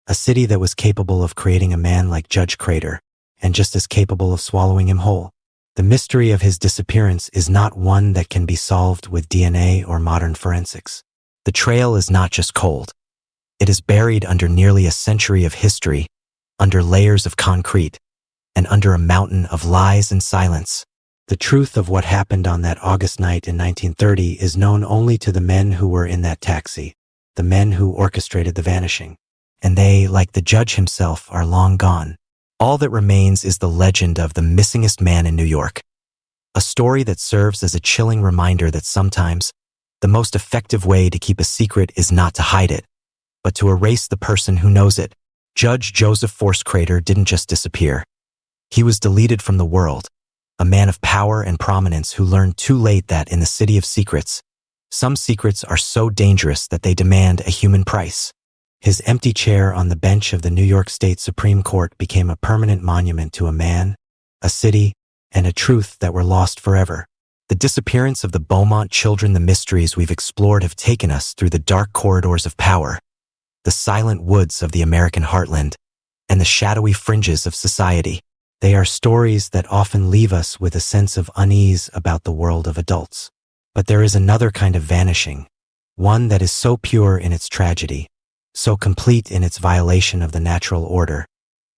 a city that was capable of creating a man like Judge Crater, and just as capable of swallowing him whole. The mystery of his disappearance is not one that can be solved with DNA or modern forensics. The trail is not just cold. It is buried under nearly a century of history, under layers of concrete, and under a mountain of lies and silence. The truth of what happened on that August night in 1930 is known only to the men who were in that taxi, the men who orchestrated the vanishing. And they, like the judge himself, are long gone. All that remains is the legend of the missingest man in New York. A story that serves as a chilling reminder that sometimes, the most effective way to keep a secret is not to hide it, but to erase the person who knows it. Judge Joseph Force Crater didn't just disappear. He was deleted from the world, a man of power and prominence who learned too late that in the city of secrets, some secrets are so dangerous that they demand a human price. His empty chair on the bench of the New York State Supreme Court became a permanent monument to a man, a city, and a truth that were lost forever. The disappearance of the Beaumont children, the mysteries we've explored have taken us through the dark corridors of power, the silent woods of the American heartland, and the shadowy fringes of society. They are stories that often leave us with a sense of unease about the world of adults. But there is another kind of vanishing, one that is so pure in its tragedy, so complete in its violation of the natural order,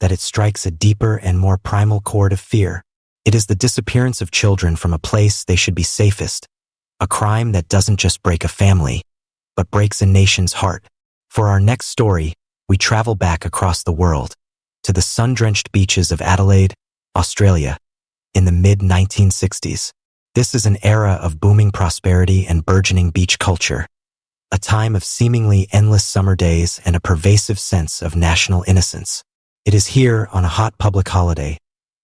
that it strikes a deeper and more primal chord of fear. It is the disappearance of children from a place they should be safest, a crime that doesn't just break a family, but breaks a nation's heart. For our next story, we travel back across the world, to the sun-drenched beaches of Adelaide, Australia, in the mid-1960s. This is an era of booming prosperity and burgeoning beach culture, a time of seemingly endless summer days and a pervasive sense of national innocence. It is here, on a hot public holiday,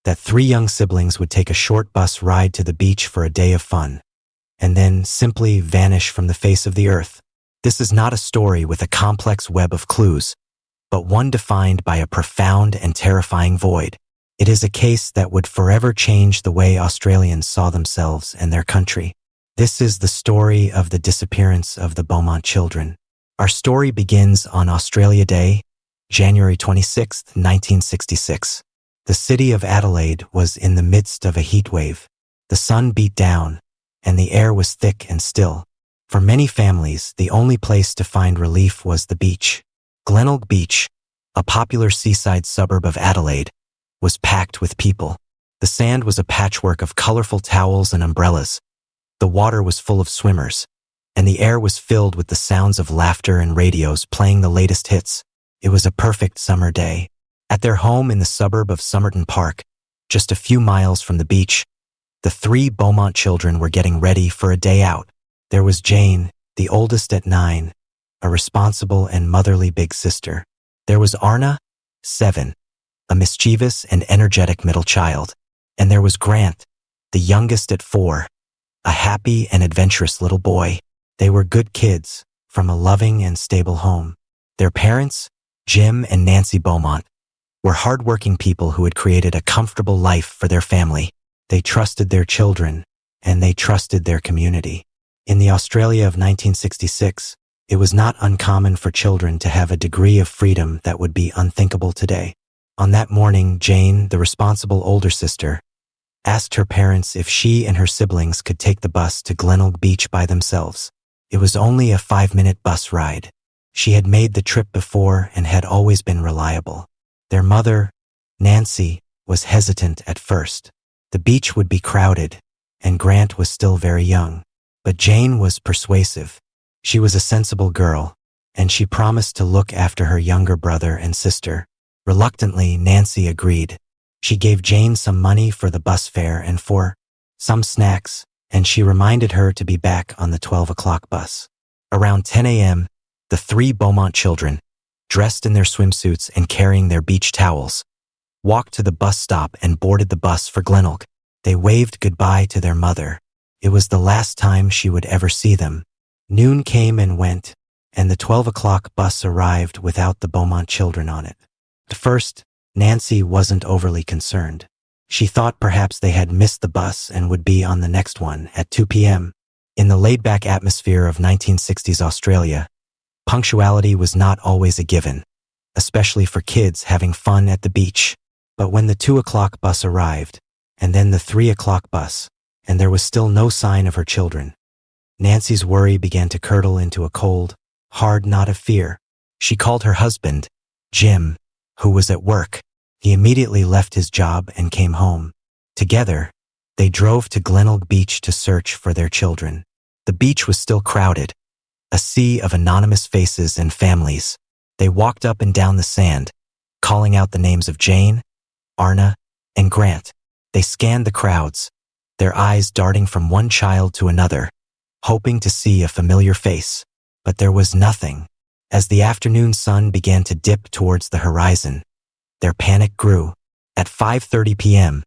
that three young siblings would take a short bus ride to the beach for a day of fun, and then simply vanish from the face of the earth. This is not a story with a complex web of clues, but one defined by a profound and terrifying void. It is a case that would forever change the way Australians saw themselves and their country. This is the story of the disappearance of the Beaumont children. Our story begins on Australia Day, January 26, 1966. The city of Adelaide was in the midst of a heat wave. The sun beat down, and the air was thick and still. For many families, the only place to find relief was the beach. Glenelg Beach, a popular seaside suburb of Adelaide, was packed with people. The sand was a patchwork of colorful towels and umbrellas. The water was full of swimmers, and the air was filled with the sounds of laughter and radios playing the latest hits. It was a perfect summer day. At their home in the suburb of Somerton Park, just a few miles from the beach, the three Beaumont children were getting ready for a day out. There was Jane, the oldest at 9, a responsible and motherly big sister. There was Arna, 7, a mischievous and energetic middle child. And there was Grant, the youngest at 4, a happy and adventurous little boy. They were good kids, from a loving and stable home. Their parents, Jim and Nancy Beaumont, were hardworking people who had created a comfortable life for their family. They trusted their children, and they trusted their community. In the Australia of 1966, it was not uncommon for children to have a degree of freedom that would be unthinkable today. On that morning, Jane, the responsible older sister, asked her parents if she and her siblings could take the bus to Glenelg Beach by themselves. It was only a 5-minute bus ride. She had made the trip before and had always been reliable. Their mother, Nancy, was hesitant at first. The beach would be crowded, and Grant was still very young. But Jane was persuasive. She was a sensible girl, and she promised to look after her younger brother and sister. Reluctantly, Nancy agreed. She gave Jane some money for the bus fare and for some snacks, and she reminded her to be back on the 12 o'clock bus. Around 10 a.m., the 3 Beaumont children, dressed in their swimsuits and carrying their beach towels, walked to the bus stop and boarded the bus for Glenelg. They waved goodbye to their mother. It was the last time she would ever see them. Noon came and went, and the 12 o'clock bus arrived without the Beaumont children on it. At first, Nancy wasn't overly concerned. She thought perhaps they had missed the bus and would be on the next one at 2 p.m. In the laid-back atmosphere of 1960s Australia, punctuality was not always a given, especially for kids having fun at the beach. But when the 2 o'clock bus arrived, and then the 3 o'clock bus, and there was still no sign of her children, Nancy's worry began to curdle into a cold, hard knot of fear. She called her husband, Jim, who was at work. He immediately left his job and came home. Together, they drove to Glenelg Beach to search for their children. The beach was still crowded, a sea of anonymous faces and families. They walked up and down the sand, calling out the names of Jane, Arna, and Grant. They scanned the crowds, their eyes darting from one child to another, hoping to see a familiar face. But there was nothing. As the afternoon sun began to dip towards the horizon, their panic grew. At 5:30 p.m.,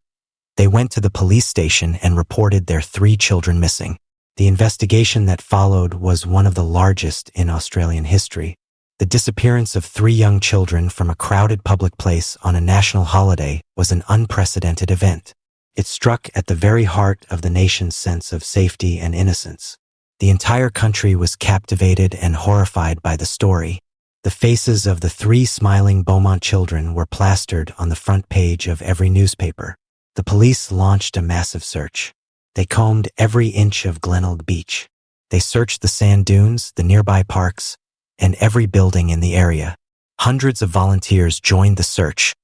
they went to the police station and reported their 3 children missing. The investigation that followed was one of the largest in Australian history. The disappearance of 3 young children from a crowded public place on a national holiday was an unprecedented event. It struck at the very heart of the nation's sense of safety and innocence. The entire country was captivated and horrified by the story. The faces of the 3 smiling Beaumont children were plastered on the front page of every newspaper. The police launched a massive search. They combed every inch of Glenelg Beach. They searched the sand dunes, the nearby parks, and every building in the area. Hundreds of volunteers joined the search,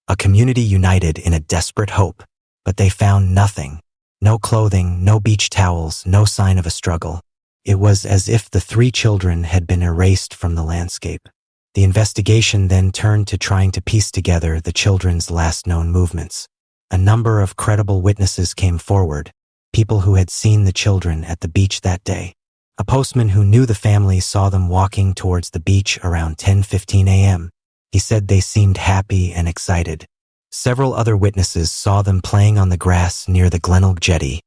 a community united in a desperate hope. But they found nothing. No clothing, no beach towels, no sign of a struggle. It was as if the 3 children had been erased from the landscape. The investigation then turned to trying to piece together the children's last known movements. A number of credible witnesses came forward, people who had seen the children at the beach that day. A postman who knew the family saw them walking towards the beach around 10:15 a.m. He said they seemed happy and excited. Several other witnesses saw them playing on the grass near the Glenelg jetty,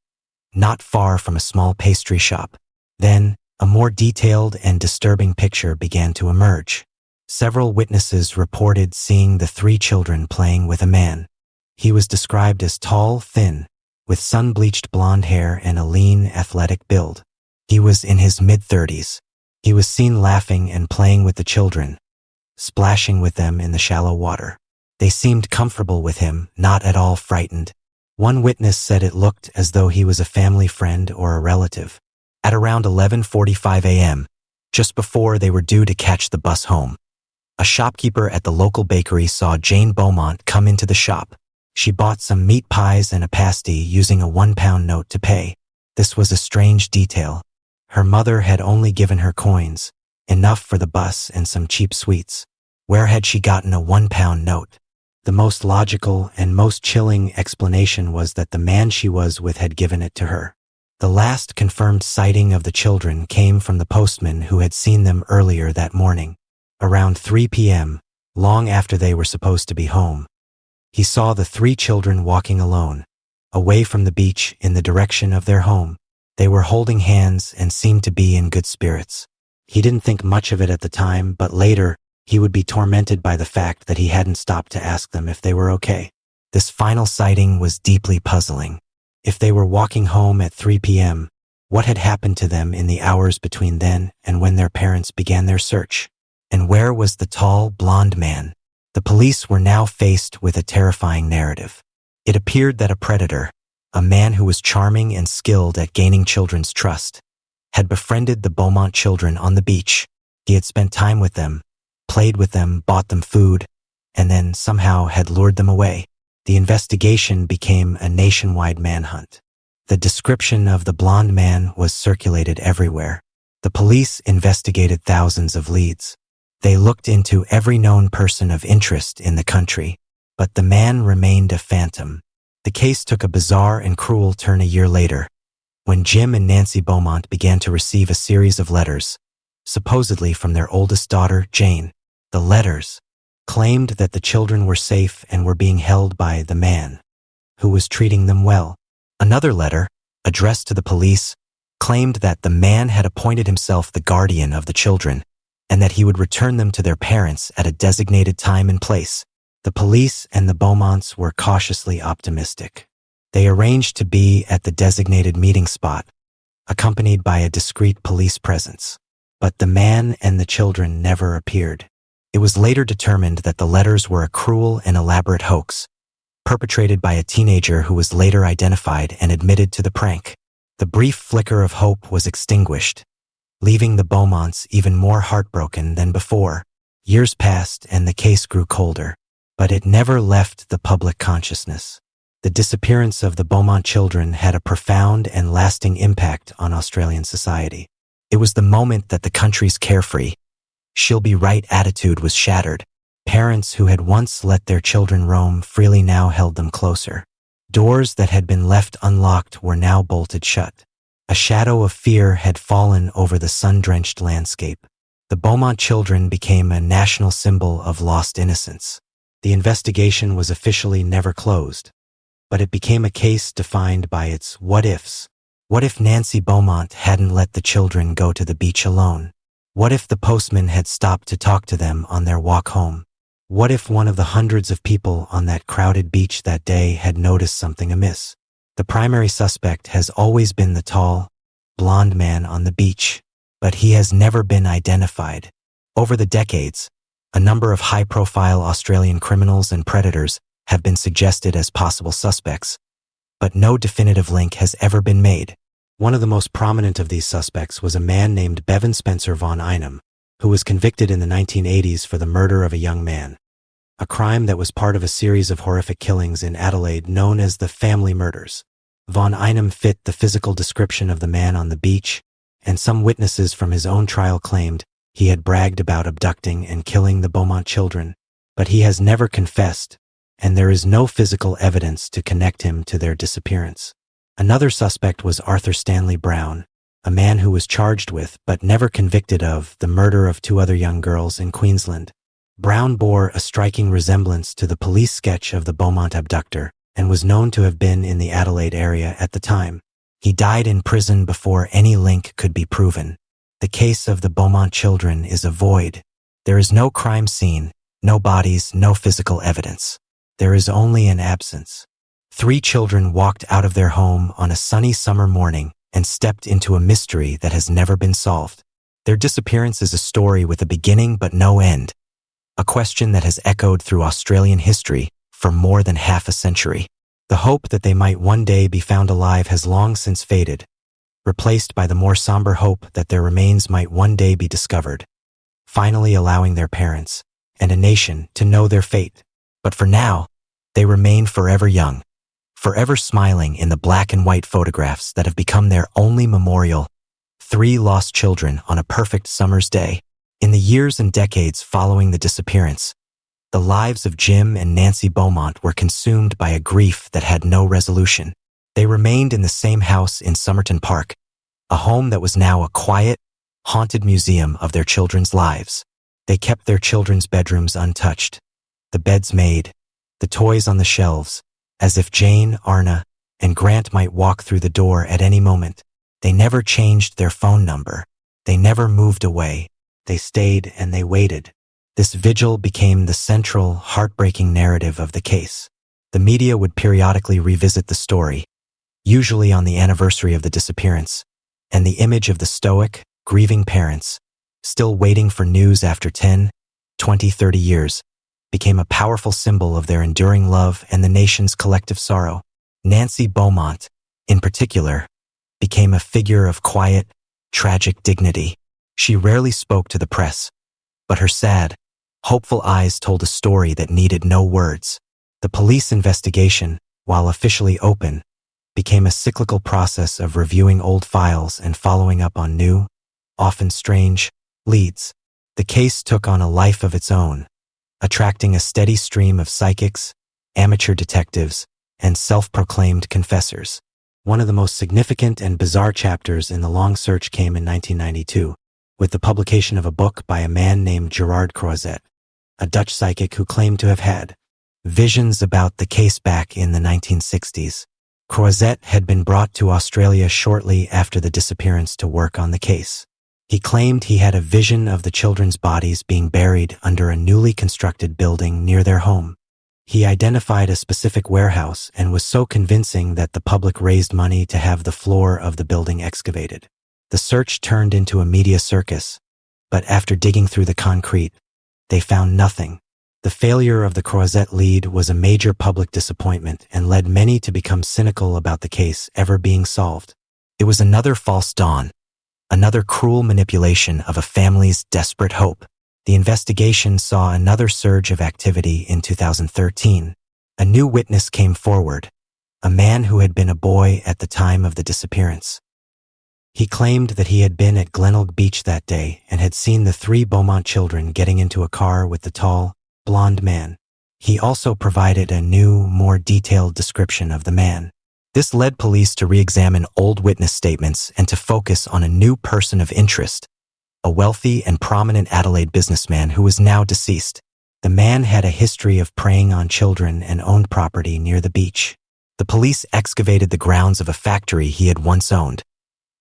not far from a small pastry shop. Then, a more detailed and disturbing picture began to emerge. Several witnesses reported seeing the 3 children playing with a man. He was described as tall, thin, with sun-bleached blonde hair and a lean, athletic build. He was in his mid-30s. He was seen laughing and playing with the children, splashing with them in the shallow water. They seemed comfortable with him, not at all frightened. One witness said it looked as though he was a family friend or a relative. At around 11:45 a.m., just before they were due to catch the bus home, a shopkeeper at the local bakery saw Jane Beaumont come into the shop. She bought some meat pies and a pasty using a £1 note to pay. This was a strange detail. Her mother had only given her coins, enough for the bus and some cheap sweets. Where had she gotten a £1 note? The most logical and most chilling explanation was that the man she was with had given it to her. The last confirmed sighting of the children came from the postman who had seen them earlier that morning. Around 3 p.m., long after they were supposed to be home, he saw the 3 children walking alone, away from the beach in the direction of their home. They were holding hands and seemed to be in good spirits. He didn't think much of it at the time, but later he would be tormented by the fact that he hadn't stopped to ask them if they were okay. This final sighting was deeply puzzling. If they were walking home at 3 p.m., what had happened to them in the hours between then and when their parents began their search? And where was the tall, blonde man? The police were now faced with a terrifying narrative. It appeared that a predator, a man who was charming and skilled at gaining children's trust, had befriended the Beaumont children on the beach. He had spent time with them, played with them, bought them food, and then somehow had lured them away. The investigation became a nationwide manhunt. The description of the blonde man was circulated everywhere. The police investigated thousands of leads. They looked into every known person of interest in the country, but the man remained a phantom. The case took a bizarre and cruel turn a year later, when Jim and Nancy Beaumont began to receive a series of letters, supposedly from their oldest daughter, Jane. The letters claimed that the children were safe and were being held by the man, who was treating them well. Another letter, addressed to the police, claimed that the man had appointed himself the guardian of the children, and that he would return them to their parents at a designated time and place. The police and the Beaumonts were cautiously optimistic. They arranged to be at the designated meeting spot, accompanied by a discreet police presence. But the man and the children never appeared. It was later determined that the letters were a cruel and elaborate hoax, perpetrated by a teenager who was later identified and admitted to the prank. The brief flicker of hope was extinguished, leaving the Beaumonts even more heartbroken than before. Years passed and the case grew colder, but it never left the public consciousness. The disappearance of the Beaumont children had a profound and lasting impact on Australian society. It was the moment that the country's carefree, she'll-be-right attitude was shattered. Parents who had once let their children roam freely now held them closer. Doors that had been left unlocked were now bolted shut. A shadow of fear had fallen over the sun-drenched landscape. The Beaumont children became a national symbol of lost innocence. The investigation was officially never closed, but it became a case defined by its what-ifs. What if Nancy Beaumont hadn't let the children go to the beach alone? What if the postman had stopped to talk to them on their walk home? What if one of the hundreds of people on that crowded beach that day had noticed something amiss? The primary suspect has always been the tall, blonde man on the beach, but he has never been identified. Over the decades, a number of high-profile Australian criminals and predators have been suggested as possible suspects, but no definitive link has ever been made. One of the most prominent of these suspects was a man named Bevan Spencer Von Einem, who was convicted in the 1980s for the murder of a young man, a crime that was part of a series of horrific killings in Adelaide known as the family murders. Von Einem fit the physical description of the man on the beach, and some witnesses from his own trial claimed he had bragged about abducting and killing the Beaumont children, but he has never confessed, and there is no physical evidence to connect him to their disappearance. Another suspect was Arthur Stanley Brown, a man who was charged with, but never convicted of, the murder of 2 other young girls in Queensland. Brown bore a striking resemblance to the police sketch of the Beaumont abductor and was known to have been in the Adelaide area at the time. He died in prison before any link could be proven. The case of the Beaumont children is a void. There is no crime scene, no bodies, no physical evidence. There is only an absence. 3 children walked out of their home on a sunny summer morning and stepped into a mystery that has never been solved. Their disappearance is a story with a beginning but no end, a question that has echoed through Australian history for more than half a century. The hope that they might one day be found alive has long since faded, replaced by the more somber hope that their remains might one day be discovered, finally allowing their parents and a nation to know their fate. But for now, they remain forever young, forever smiling in the black and white photographs that have become their only memorial. 3 lost children on a perfect summer's day. In the years and decades following the disappearance, the lives of Jim and Nancy Beaumont were consumed by a grief that had no resolution. They remained in the same house in Somerton Park, a home that was now a quiet, haunted museum of their children's lives. They kept their children's bedrooms untouched, the beds made, the toys on the shelves, as if Jane, Arna, and Grant might walk through the door at any moment. They never changed their phone number. They never moved away. They stayed and they waited. This vigil became the central, heartbreaking narrative of the case. The media would periodically revisit the story, usually on the anniversary of the disappearance, and the image of the stoic, grieving parents, still waiting for news after 10, 20, 30 years, became a powerful symbol of their enduring love and the nation's collective sorrow. Nancy Beaumont, in particular, became a figure of quiet, tragic dignity. She rarely spoke to the press, but her sad, hopeful eyes told a story that needed no words. The police investigation, while officially open, became a cyclical process of reviewing old files and following up on new, often strange, leads. The case took on a life of its own, attracting a steady stream of psychics, amateur detectives, and self-proclaimed confessors. One of the most significant and bizarre chapters in the long search came in 1992, with the publication of a book by a man named Gerard Croiset, a Dutch psychic who claimed to have had visions about the case back in the 1960s. Croiset had been brought to Australia shortly after the disappearance to work on the case. He claimed he had a vision of the children's bodies being buried under a newly constructed building near their home. He identified a specific warehouse and was so convincing that the public raised money to have the floor of the building excavated. The search turned into a media circus, but after digging through the concrete, they found nothing. The failure of the Croiset lead was a major public disappointment and led many to become cynical about the case ever being solved. It was another false dawn, another cruel manipulation of a family's desperate hope. The investigation saw another surge of activity in 2013. A new witness came forward, a man who had been a boy at the time of the disappearance. He claimed that he had been at Glenelg Beach that day and had seen the 3 Beaumont children getting into a car with the tall, blonde man. He also provided a new, more detailed description of the man. This led police to re-examine old witness statements and to focus on a new person of interest, a wealthy and prominent Adelaide businessman who was now deceased. The man had a history of preying on children and owned property near the beach. The police excavated the grounds of a factory he had once owned,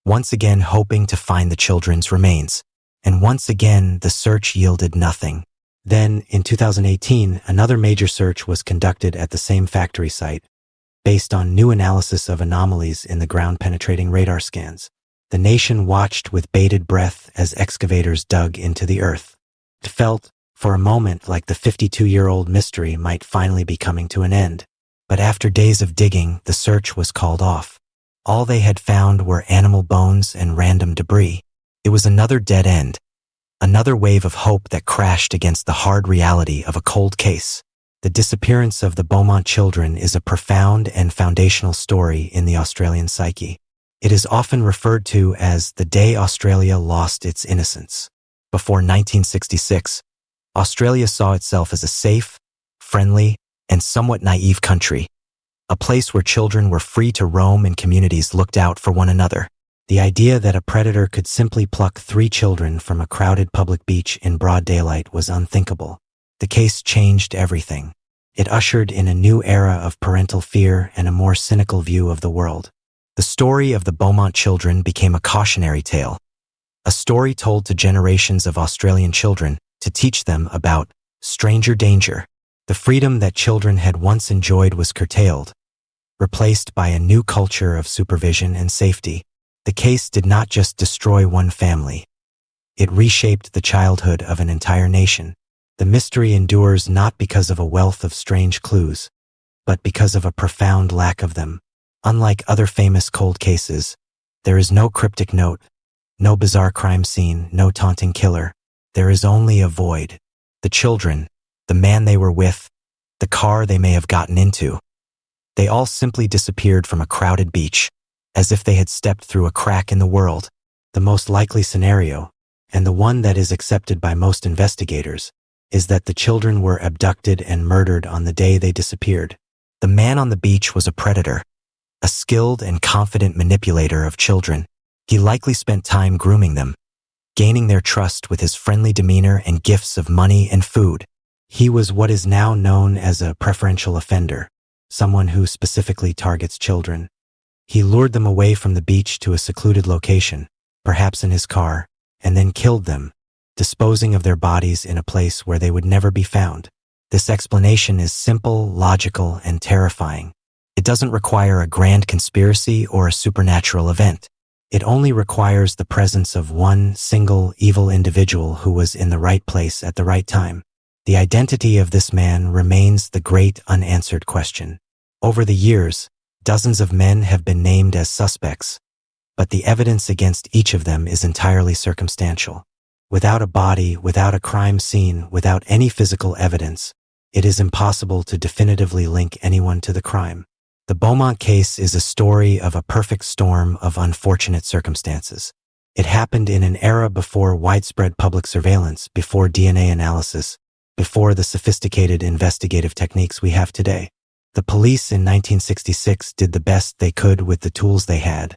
once again hoping to find the children's remains, and once again the search yielded nothing. Then, in 2018, another major search was conducted at the same factory site, based on new analysis of anomalies in the ground-penetrating radar scans. The nation watched with bated breath as excavators dug into the earth. It felt, for a moment, like the 52-year-old mystery might finally be coming to an end. But after days of digging, the search was called off. All they had found were animal bones and random debris. It was another dead end, another wave of hope that crashed against the hard reality of a cold case. The disappearance of the Beaumont children is a profound and foundational story in the Australian psyche. It is often referred to as the day Australia lost its innocence. Before 1966, Australia saw itself as a safe, friendly, and somewhat naive country, a place where children were free to roam and communities looked out for one another. The idea that a predator could simply pluck 3 children from a crowded public beach in broad daylight was unthinkable. The case changed everything. It ushered in a new era of parental fear and a more cynical view of the world. The story of the Beaumont children became a cautionary tale, a story told to generations of Australian children to teach them about stranger danger. The freedom that children had once enjoyed was curtailed, replaced by a new culture of supervision and safety. The case did not just destroy one family. It reshaped the childhood of an entire nation. The mystery endures not because of a wealth of strange clues, but because of a profound lack of them. Unlike other famous cold cases, there is no cryptic note, no bizarre crime scene, no taunting killer. There is only a void. The children, the man they were with, the car they may have gotten into. They all simply disappeared from a crowded beach, as if they had stepped through a crack in the world. The most likely scenario, and the one that is accepted by most investigators, is that the children were abducted and murdered on the day they disappeared. The man on the beach was a predator, a skilled and confident manipulator of children. He likely spent time grooming them, gaining their trust with his friendly demeanor and gifts of money and food. He was what is now known as a preferential offender, someone who specifically targets children. He lured them away from the beach to a secluded location, perhaps in his car, and then killed them, disposing of their bodies in a place where they would never be found. This explanation is simple, logical, and terrifying. It doesn't require a grand conspiracy or a supernatural event. It only requires the presence of one single evil individual who was in the right place at the right time. The identity of this man remains the great unanswered question. Over the years, dozens of men have been named as suspects, but the evidence against each of them is entirely circumstantial. Without a body, without a crime scene, without any physical evidence, it is impossible to definitively link anyone to the crime. The Beaumont case is a story of a perfect storm of unfortunate circumstances. It happened in an era before widespread public surveillance, before DNA analysis, before the sophisticated investigative techniques we have today. The police in 1966 did the best they could with the tools they had,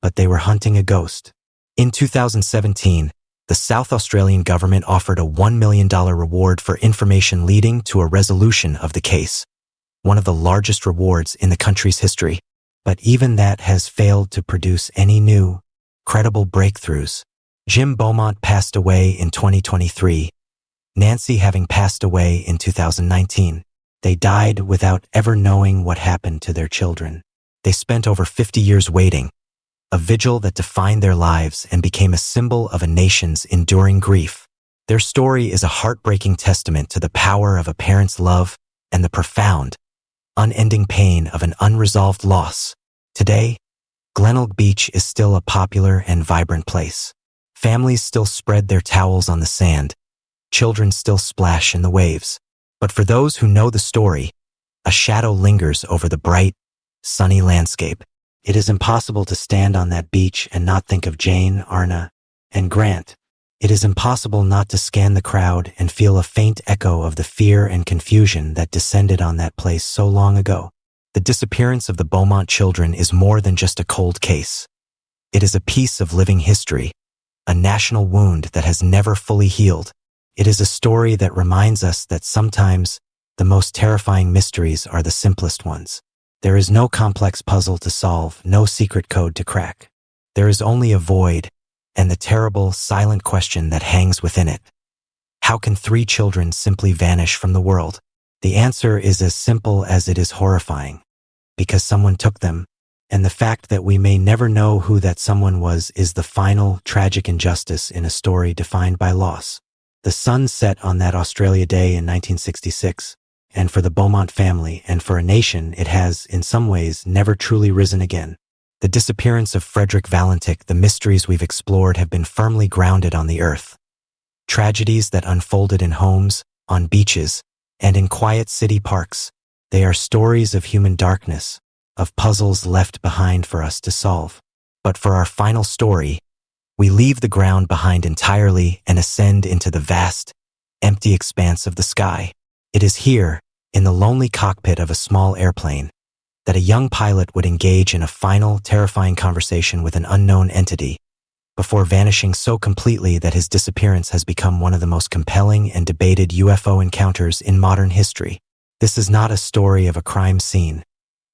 but they were hunting a ghost. In 2017, the South Australian government offered a $1 million reward for information leading to a resolution of the case, one of the largest rewards in the country's history. But even that has failed to produce any new, credible breakthroughs. Jim Beaumont passed away in 2023, Nancy having passed away in 2019. They died without ever knowing what happened to their children. They spent over 50 years waiting, a vigil that defined their lives and became a symbol of a nation's enduring grief. Their story is a heartbreaking testament to the power of a parent's love and the profound, unending pain of an unresolved loss. Today, Glenelg Beach is still a popular and vibrant place. Families still spread their towels on the sand. Children still splash in the waves. But for those who know the story, a shadow lingers over the bright, sunny landscape. It is impossible to stand on that beach and not think of Jane, Arna, and Grant. It is impossible not to scan the crowd and feel a faint echo of the fear and confusion that descended on that place so long ago. The disappearance of the Beaumont children is more than just a cold case. It is a piece of living history, a national wound that has never fully healed. It is a story that reminds us that sometimes the most terrifying mysteries are the simplest ones. There is no complex puzzle to solve, no secret code to crack. There is only a void and the terrible, silent question that hangs within it. How can 3 children simply vanish from the world? The answer is as simple as it is horrifying. Because someone took them, and the fact that we may never know who that someone was is the final, tragic injustice in a story defined by loss. The sun set on that Australia Day in 1966, and for the Beaumont family and for a nation, it has, in some ways, never truly risen again. The disappearance of Frederick Valentik, the mysteries we've explored have been firmly grounded on the earth. Tragedies that unfolded in homes, on beaches, and in quiet city parks. They are stories of human darkness, of puzzles left behind for us to solve. But for our final story, we leave the ground behind entirely and ascend into the vast, empty expanse of the sky. It is here, in the lonely cockpit of a small airplane, that a young pilot would engage in a final, terrifying conversation with an unknown entity, before vanishing so completely that his disappearance has become one of the most compelling and debated UFO encounters in modern history. This is not a story of a crime scene,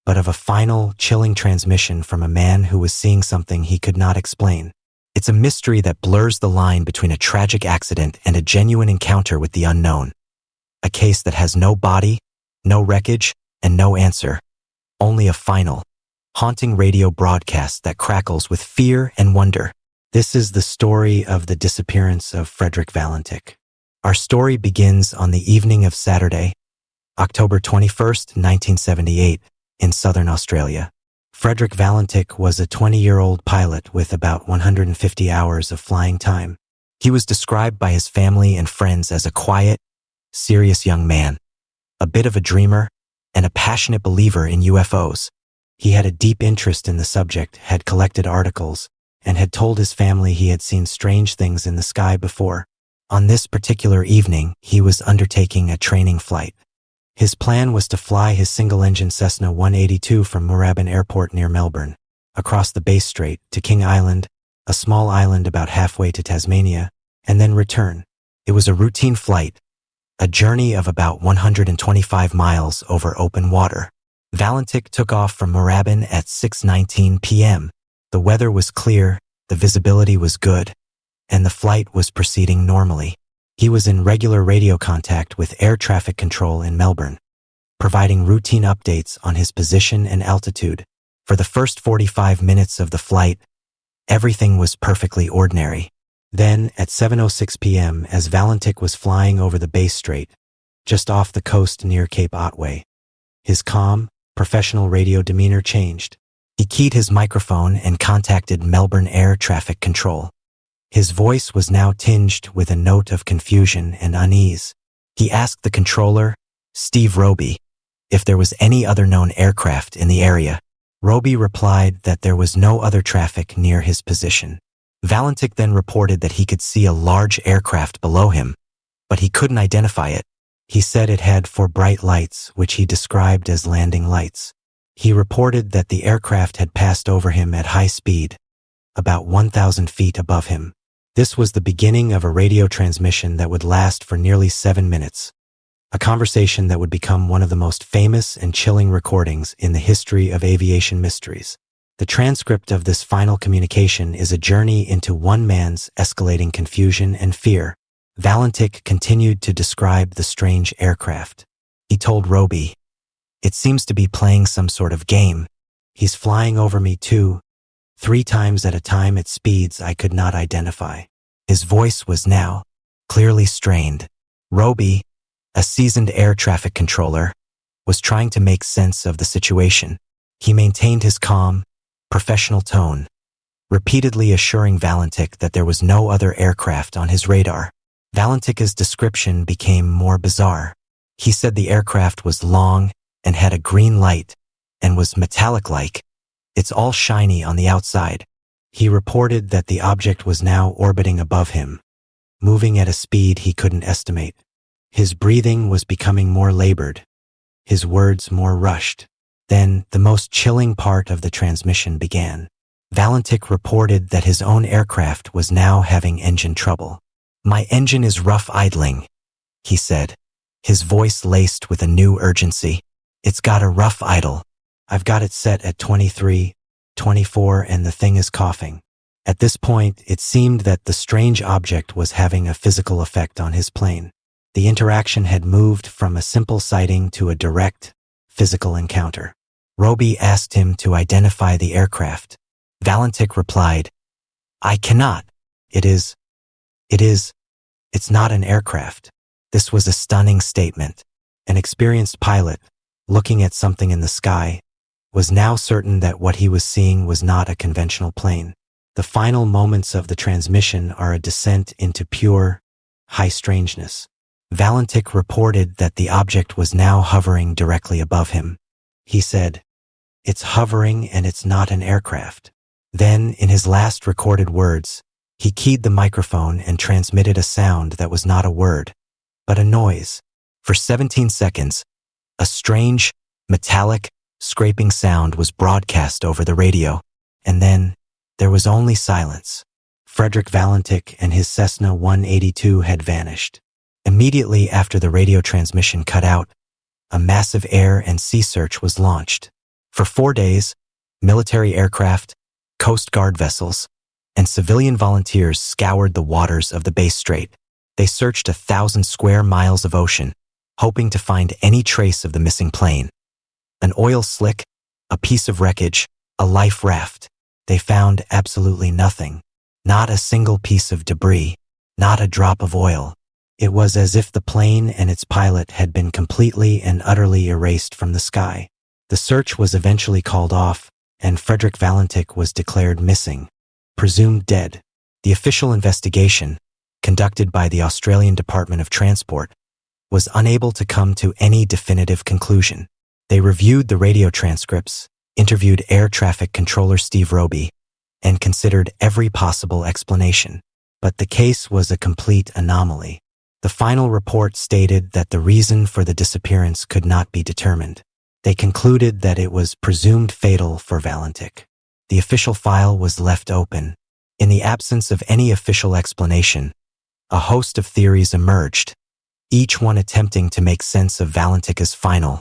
but of a final, chilling transmission from a man who was seeing something he could not explain. It's a mystery that blurs the line between a tragic accident and a genuine encounter with the unknown. A case that has no body, no wreckage, and no answer. Only a final, haunting radio broadcast that crackles with fear and wonder. This is the story of the disappearance of Frederick Valentik. Our story begins on the evening of Saturday, October 21st, 1978, in southern Australia. Frederick Valentik was a 20-year-old pilot with about 150 hours of flying time. He was described by his family and friends as a quiet, serious young man, a bit of a dreamer, and a passionate believer in UFOs. He had a deep interest in the subject, had collected articles, and had told his family he had seen strange things in the sky before. On this particular evening, he was undertaking a training flight. His plan was to fly his single-engine Cessna 182 from Moorabbin Airport near Melbourne, across the Bass Strait to King Island, a small island about halfway to Tasmania, and then return. It was a routine flight, a journey of about 125 miles over open water. Valentik took off from Moorabbin at 6:19 p.m. The weather was clear, the visibility was good, and the flight was proceeding normally. He was in regular radio contact with air traffic control in Melbourne, providing routine updates on his position and altitude. For the first 45 minutes of the flight, everything was perfectly ordinary. Then, at 7:06 p.m., as Valentik was flying over the Bass Strait, just off the coast near Cape Otway, his calm, professional radio demeanor changed. He keyed his microphone and contacted Melbourne Air Traffic Control. His voice was now tinged with a note of confusion and unease. He asked the controller, Steve Roby, if there was any other known aircraft in the area. Roby replied that there was no other traffic near his position. Valentik then reported that he could see a large aircraft below him, but he couldn't identify it. He said it had 4 bright lights, which he described as landing lights. He reported that the aircraft had passed over him at high speed, about 1,000 feet above him. This was the beginning of a radio transmission that would last for nearly 7 minutes, a conversation that would become one of the most famous and chilling recordings in the history of aviation mysteries. The transcript of this final communication is a journey into one man's escalating confusion and fear. Valentik continued to describe the strange aircraft. He told Roby, "It seems to be playing some sort of game. He's flying over me 2-3 times at a time at speeds I could not identify." His voice was now clearly strained. Roby, a seasoned air traffic controller, was trying to make sense of the situation. He maintained his calm, professional tone, repeatedly assuring Valentik that there was no other aircraft on his radar. Valentik's description became more bizarre. He said the aircraft was long and had a green light and was metallic-like. It's all shiny on the outside. He reported that the object was now orbiting above him, moving at a speed he couldn't estimate. His breathing was becoming more labored, his words more rushed. Then, the most chilling part of the transmission began. Valentik reported that his own aircraft was now having engine trouble. "My engine is rough idling," he said, his voice laced with a new urgency. "It's got a rough idle. I've got it set at 23, 24, and the thing is coughing." At this point, it seemed that the strange object was having a physical effect on his plane. The interaction had moved from a simple sighting to a direct, physical encounter. Roby asked him to identify the aircraft. Valentik replied, "I cannot. It's not an aircraft." This was a stunning statement. An experienced pilot, looking at something in the sky, was now certain that what he was seeing was not a conventional plane. The final moments of the transmission are a descent into pure, high strangeness. Valentik reported that the object was now hovering directly above him. He said, "It's hovering and it's not an aircraft." Then, in his last recorded words, he keyed the microphone and transmitted a sound that was not a word, but a noise. For 17 seconds, a strange, metallic, scraping sound was broadcast over the radio, and then there was only silence. Frederick Valentik and his Cessna 182 had vanished. Immediately after the radio transmission cut out, a massive air and sea search was launched. For 4 days, military aircraft, Coast Guard vessels, and civilian volunteers scoured the waters of the Bass Strait. They searched 1,000 square miles of ocean, hoping to find any trace of the missing plane. An oil slick, a piece of wreckage, a life raft. They found absolutely nothing. Not a single piece of debris, not a drop of oil. It was as if the plane and its pilot had been completely and utterly erased from the sky. The search was eventually called off, and Frederick Valentik was declared missing, presumed dead. The official investigation, conducted by the Australian Department of Transport, was unable to come to any definitive conclusion. They reviewed the radio transcripts, interviewed air traffic controller Steve Roby, and considered every possible explanation. But the case was a complete anomaly. The final report stated that the reason for the disappearance could not be determined. They concluded that it was presumed fatal for Valentik. The official file was left open. In the absence of any official explanation, a host of theories emerged, each one attempting to make sense of Valentik's final,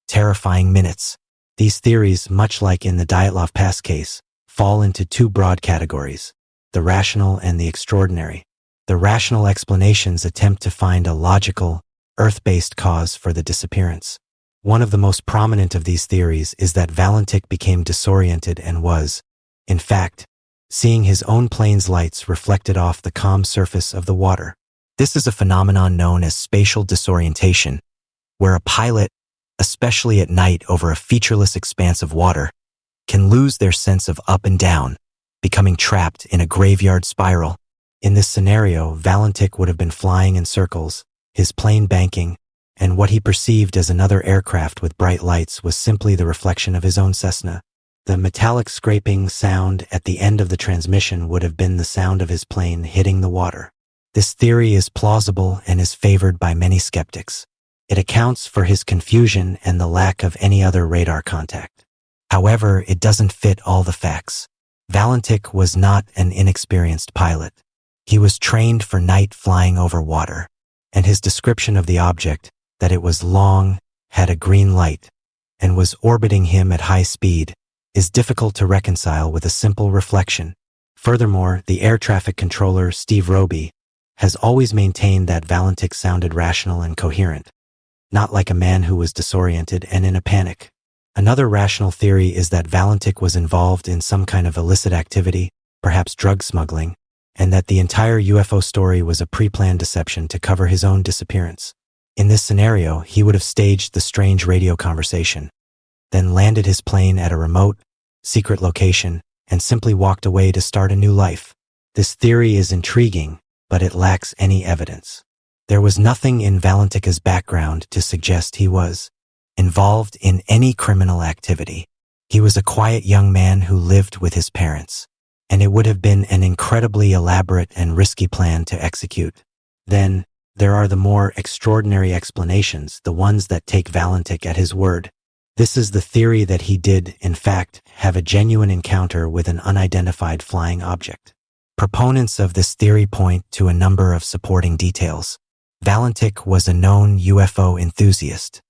terrifying minutes. These theories, much like in the Dyatlov Pass case, fall into two broad categories: the rational and the extraordinary. The rational explanations attempt to find a logical, earth-based cause for the disappearance. One of the most prominent of these theories is that Valentik became disoriented and was, in fact, seeing his own plane's lights reflected off the calm surface of the water. This is a phenomenon known as spatial disorientation, where a pilot, especially at night over a featureless expanse of water, can lose their sense of up and down, becoming trapped in a graveyard spiral. In this scenario, Valentik would have been flying in circles, his plane banking, and what he perceived as another aircraft with bright lights was simply the reflection of his own Cessna. The metallic scraping sound at the end of the transmission would have been the sound of his plane hitting the water. This theory is plausible and is favored by many skeptics. It accounts for his confusion and the lack of any other radar contact. However, it doesn't fit all the facts. Valentik was not an inexperienced pilot. He was trained for night flying over water, and his description of the object, that it was long, had a green light, and was orbiting him at high speed, is difficult to reconcile with a simple reflection. Furthermore, the air traffic controller, Steve Roby, has always maintained that Valentik sounded rational and coherent, not like a man who was disoriented and in a panic. Another rational theory is that Valentik was involved in some kind of illicit activity, perhaps drug smuggling, and that the entire UFO story was a pre-planned deception to cover his own disappearance. In this scenario, he would have staged the strange radio conversation, then landed his plane at a remote, secret location, and simply walked away to start a new life. This theory is intriguing, but it lacks any evidence. There was nothing in Valentik's background to suggest he was involved in any criminal activity. He was a quiet young man who lived with his parents, and it would have been an incredibly elaborate and risky plan to execute. Then, there are the more extraordinary explanations, the ones that take Valentik at his word. This is the theory that he did, in fact, have a genuine encounter with an unidentified flying object. Proponents of this theory point to a number of supporting details. Valentik was a known UFO enthusiast.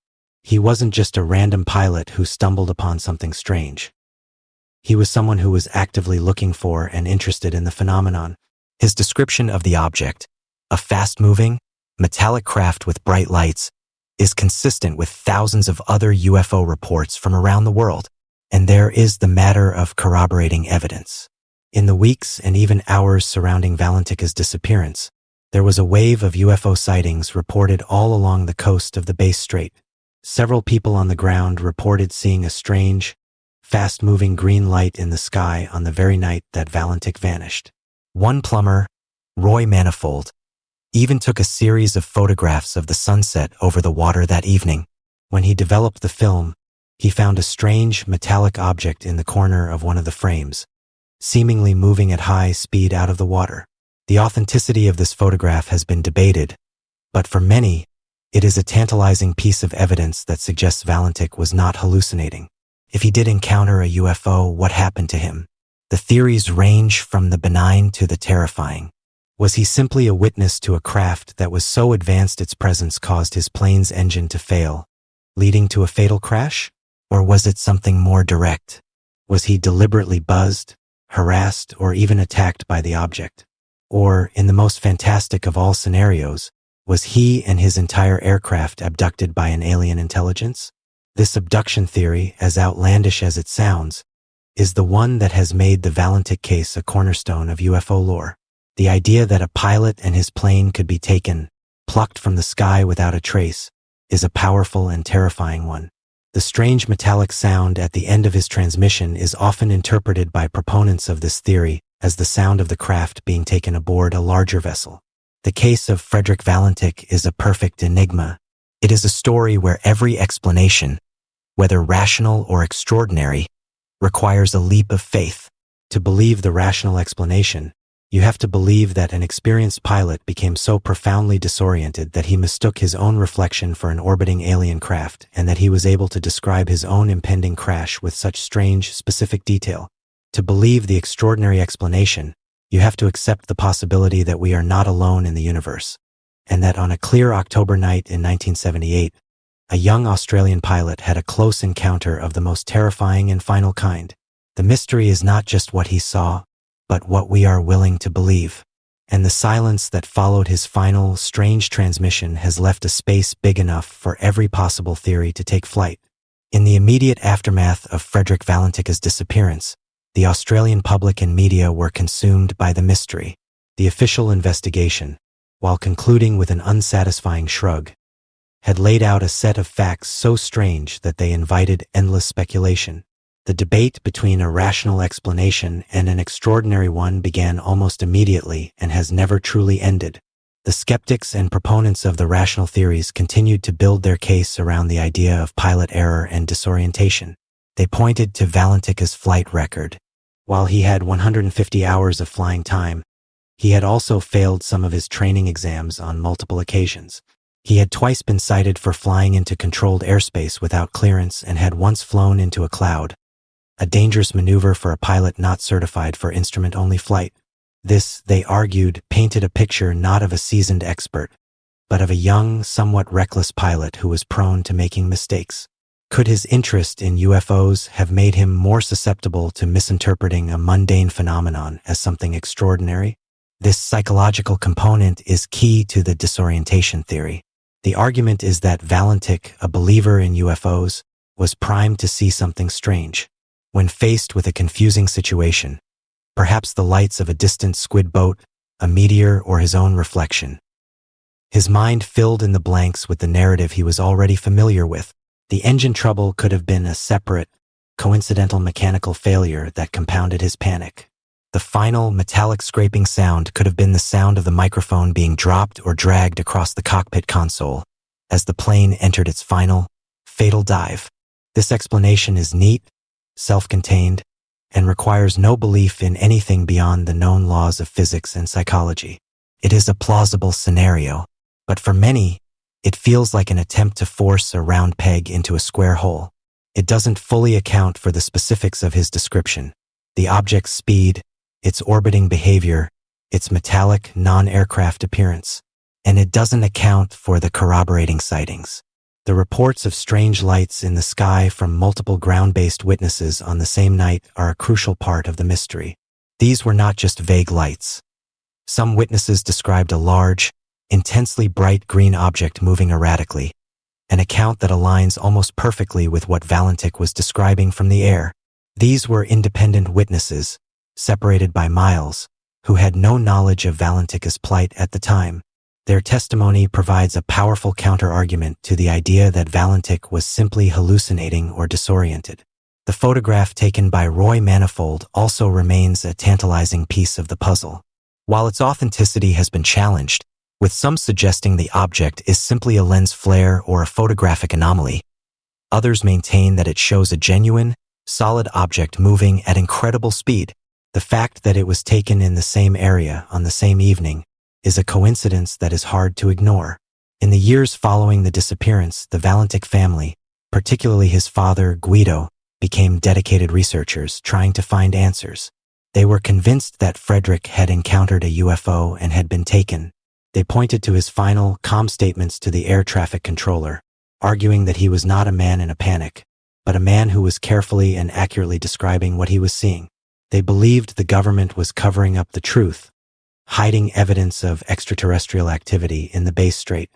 He wasn't just a random pilot who stumbled upon something strange. He was someone who was actively looking for and interested in the phenomenon. His description of the object, a fast-moving, metallic craft with bright lights, is consistent with thousands of other UFO reports from around the world, and there is the matter of corroborating evidence. In the weeks and even hours surrounding Valentik's disappearance, there was a wave of UFO sightings reported all along the coast of the Bass Strait. Several people on the ground reported seeing a strange, fast-moving green light in the sky on the very night that Valentik vanished. One plumber, Roy Manifold, even took a series of photographs of the sunset over the water that evening. When he developed the film, he found a strange metallic object in the corner of one of the frames, seemingly moving at high speed out of the water. The authenticity of this photograph has been debated, but for many, it is a tantalizing piece of evidence that suggests Valentik was not hallucinating. If he did encounter a UFO, what happened to him? The theories range from the benign to the terrifying. Was he simply a witness to a craft that was so advanced its presence caused his plane's engine to fail, leading to a fatal crash? Or was it something more direct? Was he deliberately buzzed, harassed, or even attacked by the object? Or, in the most fantastic of all scenarios, was he and his entire aircraft abducted by an alien intelligence? This abduction theory, as outlandish as it sounds, is the one that has made the Valentik case a cornerstone of UFO lore. The idea that a pilot and his plane could be taken, plucked from the sky without a trace, is a powerful and terrifying one. The strange metallic sound at the end of his transmission is often interpreted by proponents of this theory as the sound of the craft being taken aboard a larger vessel. The case of Frederick Valentik is a perfect enigma. It is a story where every explanation, whether rational or extraordinary, requires a leap of faith. To believe the rational explanation, you have to believe that an experienced pilot became so profoundly disoriented that he mistook his own reflection for an orbiting alien craft, and that he was able to describe his own impending crash with such strange, specific detail. To believe the extraordinary explanation, you have to accept the possibility that we are not alone in the universe, and that on a clear October night in 1978, A young Australian pilot had a close encounter of the most terrifying and final kind. The mystery is not just what he saw, but what we are willing to believe. And the silence that followed his final, strange transmission has left a space big enough for every possible theory to take flight. In the immediate aftermath of Frederick Valentika's disappearance, the Australian public and media were consumed by the mystery. The official investigation, while concluding with an unsatisfying shrug, had laid out a set of facts so strange that they invited endless speculation. The debate between a rational explanation and an extraordinary one began almost immediately and has never truly ended. The skeptics and proponents of the rational theories continued to build their case around the idea of pilot error and disorientation. They pointed to Valentika's flight record. While he had 150 hours of flying time, he had also failed some of his training exams on multiple occasions. He had twice been cited for flying into controlled airspace without clearance and had once flown into a cloud, a dangerous maneuver for a pilot not certified for instrument-only flight. This, they argued, painted a picture not of a seasoned expert, but of a young, somewhat reckless pilot who was prone to making mistakes. Could his interest in UFOs have made him more susceptible to misinterpreting a mundane phenomenon as something extraordinary? This psychological component is key to the disorientation theory. The argument is that Valentik, a believer in UFOs, was primed to see something strange. When faced with a confusing situation, perhaps the lights of a distant squid boat, a meteor, or his own reflection, his mind filled in the blanks with the narrative he was already familiar with. The engine trouble could have been a separate, coincidental mechanical failure that compounded his panic. The final, metallic scraping sound could have been the sound of the microphone being dropped or dragged across the cockpit console as the plane entered its final, fatal dive. This explanation is neat, self-contained, and requires no belief in anything beyond the known laws of physics and psychology. It is a plausible scenario, but for many, it feels like an attempt to force a round peg into a square hole. It doesn't fully account for the specifics of his description, the object's speed, its orbiting behavior, its metallic, non-aircraft appearance, and it doesn't account for the corroborating sightings. The reports of strange lights in the sky from multiple ground-based witnesses on the same night are a crucial part of the mystery. These were not just vague lights. Some witnesses described a large, intensely bright green object moving erratically, an account that aligns almost perfectly with what Valentik was describing from the air. These were independent witnesses, separated by miles, who had no knowledge of Valentika's plight at the time. Their testimony provides a powerful counter-argument to the idea that Valentik was simply hallucinating or disoriented. The photograph taken by Roy Manifold also remains a tantalizing piece of the puzzle. While its authenticity has been challenged, with some suggesting the object is simply a lens flare or a photographic anomaly, others maintain that it shows a genuine, solid object moving at incredible speed. The fact that it was taken in the same area on the same evening is a coincidence that is hard to ignore. In the years following the disappearance, the Valentik family, particularly his father, Guido, became dedicated researchers trying to find answers. They were convinced that Frederick had encountered a UFO and had been taken. They pointed to his final, calm statements to the air traffic controller, arguing that he was not a man in a panic, but a man who was carefully and accurately describing what he was seeing. They believed the government was covering up the truth, hiding evidence of extraterrestrial activity in the Bass Strait.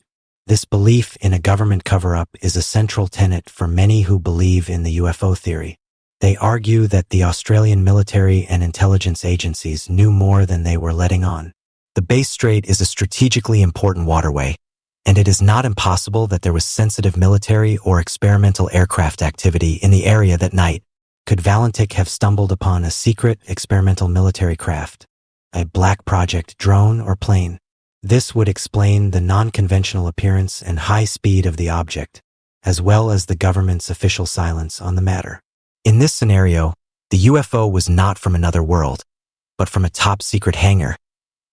This belief in a government cover-up is a central tenet for many who believe in the UFO theory. They argue that the Australian military and intelligence agencies knew more than they were letting on. The Bass Strait is a strategically important waterway, and it is not impossible that there was sensitive military or experimental aircraft activity in the area that night. Could Valentik have stumbled upon a secret experimental military craft, a black project drone or plane? This would explain the non-conventional appearance and high speed of the object, as well as the government's official silence on the matter. In this scenario, the UFO was not from another world, but from a top-secret hangar,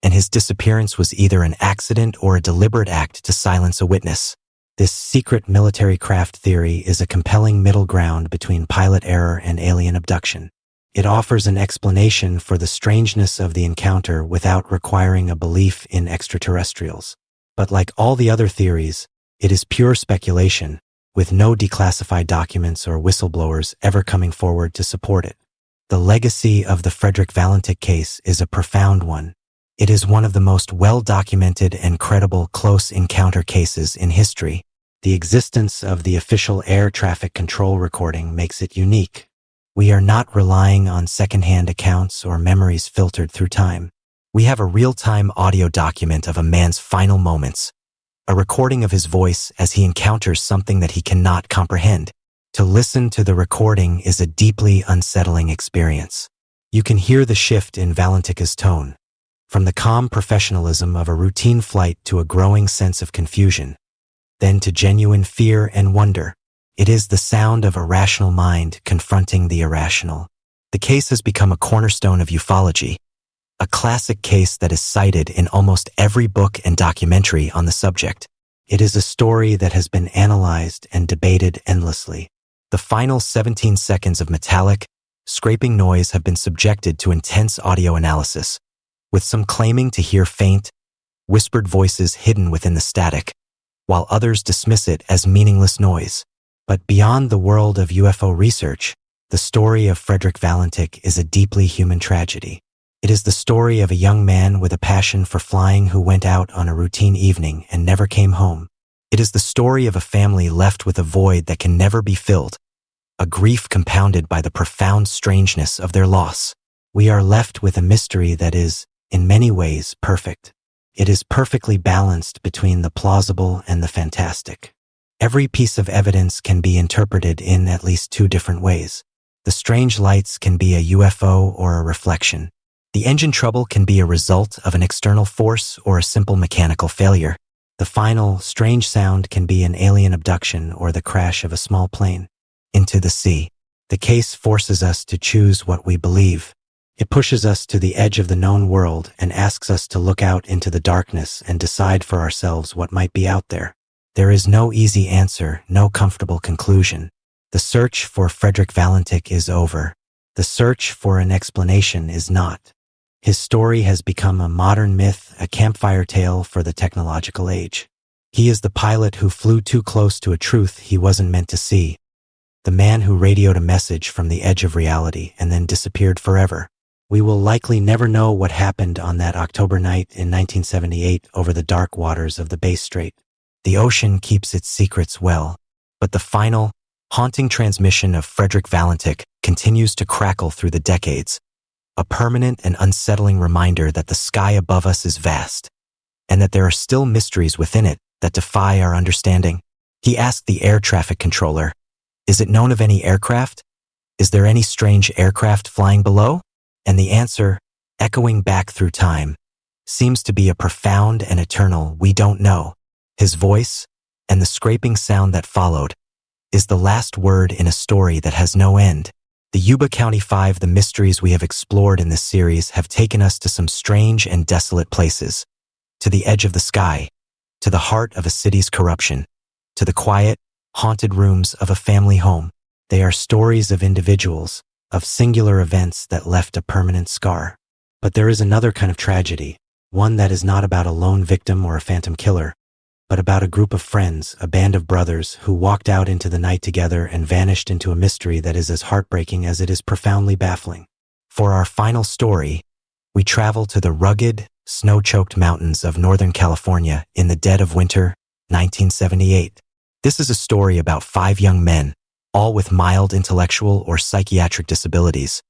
and his disappearance was either an accident or a deliberate act to silence a witness. This secret military craft theory is a compelling middle ground between pilot error and alien abduction. It offers an explanation for the strangeness of the encounter without requiring a belief in extraterrestrials. But like all the other theories, it is pure speculation, with no declassified documents or whistleblowers ever coming forward to support it. The legacy of the Frederick Valentic case is a profound one. It is one of the most well-documented and credible close encounter cases in history. The existence of the official air traffic control recording makes it unique. We are not relying on second-hand accounts or memories filtered through time. We have a real-time audio document of a man's final moments, a recording of his voice as he encounters something that he cannot comprehend. To listen to the recording is a deeply unsettling experience. You can hear the shift in Valentik's tone, from the calm professionalism of a routine flight to a growing sense of confusion, then to genuine fear and wonder. It is the sound of a rational mind confronting the irrational. The case has become a cornerstone of ufology, a classic case that is cited in almost every book and documentary on the subject. It is a story that has been analyzed and debated endlessly. The final 17 seconds of metallic, scraping noise have been subjected to intense audio analysis, with some claiming to hear faint, whispered voices hidden within the static, while others dismiss it as meaningless noise. But beyond the world of UFO research, the story of Frederick Valentik is a deeply human tragedy. It is the story of a young man with a passion for flying who went out on a routine evening and never came home. It is the story of a family left with a void that can never be filled, a grief compounded by the profound strangeness of their loss. We are left with a mystery that is, in many ways, perfect. It is perfectly balanced between the plausible and the fantastic. Every piece of evidence can be interpreted in at least two different ways. The strange lights can be a UFO or a reflection. The engine trouble can be a result of an external force or a simple mechanical failure. The final, strange sound can be an alien abduction or the crash of a small plane into the sea. The case forces us to choose what we believe. It pushes us to the edge of the known world and asks us to look out into the darkness and decide for ourselves what might be out there. There is no easy answer, no comfortable conclusion. The search for Frederick Valentik is over. The search for an explanation is not. His story has become a modern myth, a campfire tale for the technological age. He is the pilot who flew too close to a truth he wasn't meant to see. The man who radioed a message from the edge of reality and then disappeared forever. We will likely never know what happened on that October night in 1978 over the dark waters of the Bass Strait. The ocean keeps its secrets well, but the final, haunting transmission of Frederick Valentik continues to crackle through the decades, a permanent and unsettling reminder that the sky above us is vast, and that there are still mysteries within it that defy our understanding. He asked the air traffic controller, "Is it known of any aircraft? Is there any strange aircraft flying below?" And the answer, echoing back through time, seems to be a profound and eternal "we don't know." His voice, and the scraping sound that followed, is the last word in a story that has no end. The Yuba County Five, the mysteries we have explored in this series have taken us to some strange and desolate places, to the edge of the sky, to the heart of a city's corruption, to the quiet, haunted rooms of a family home. They are stories of individuals, of singular events that left a permanent scar. But there is another kind of tragedy, one that is not about a lone victim or a phantom killer, but about a group of friends, a band of brothers who walked out into the night together and vanished into a mystery that is as heartbreaking as it is profoundly baffling. For our final story, we travel to the rugged, snow-choked mountains of Northern California in the dead of winter, 1978. This is a story about 5 young men, all with mild intellectual or psychiatric disabilities,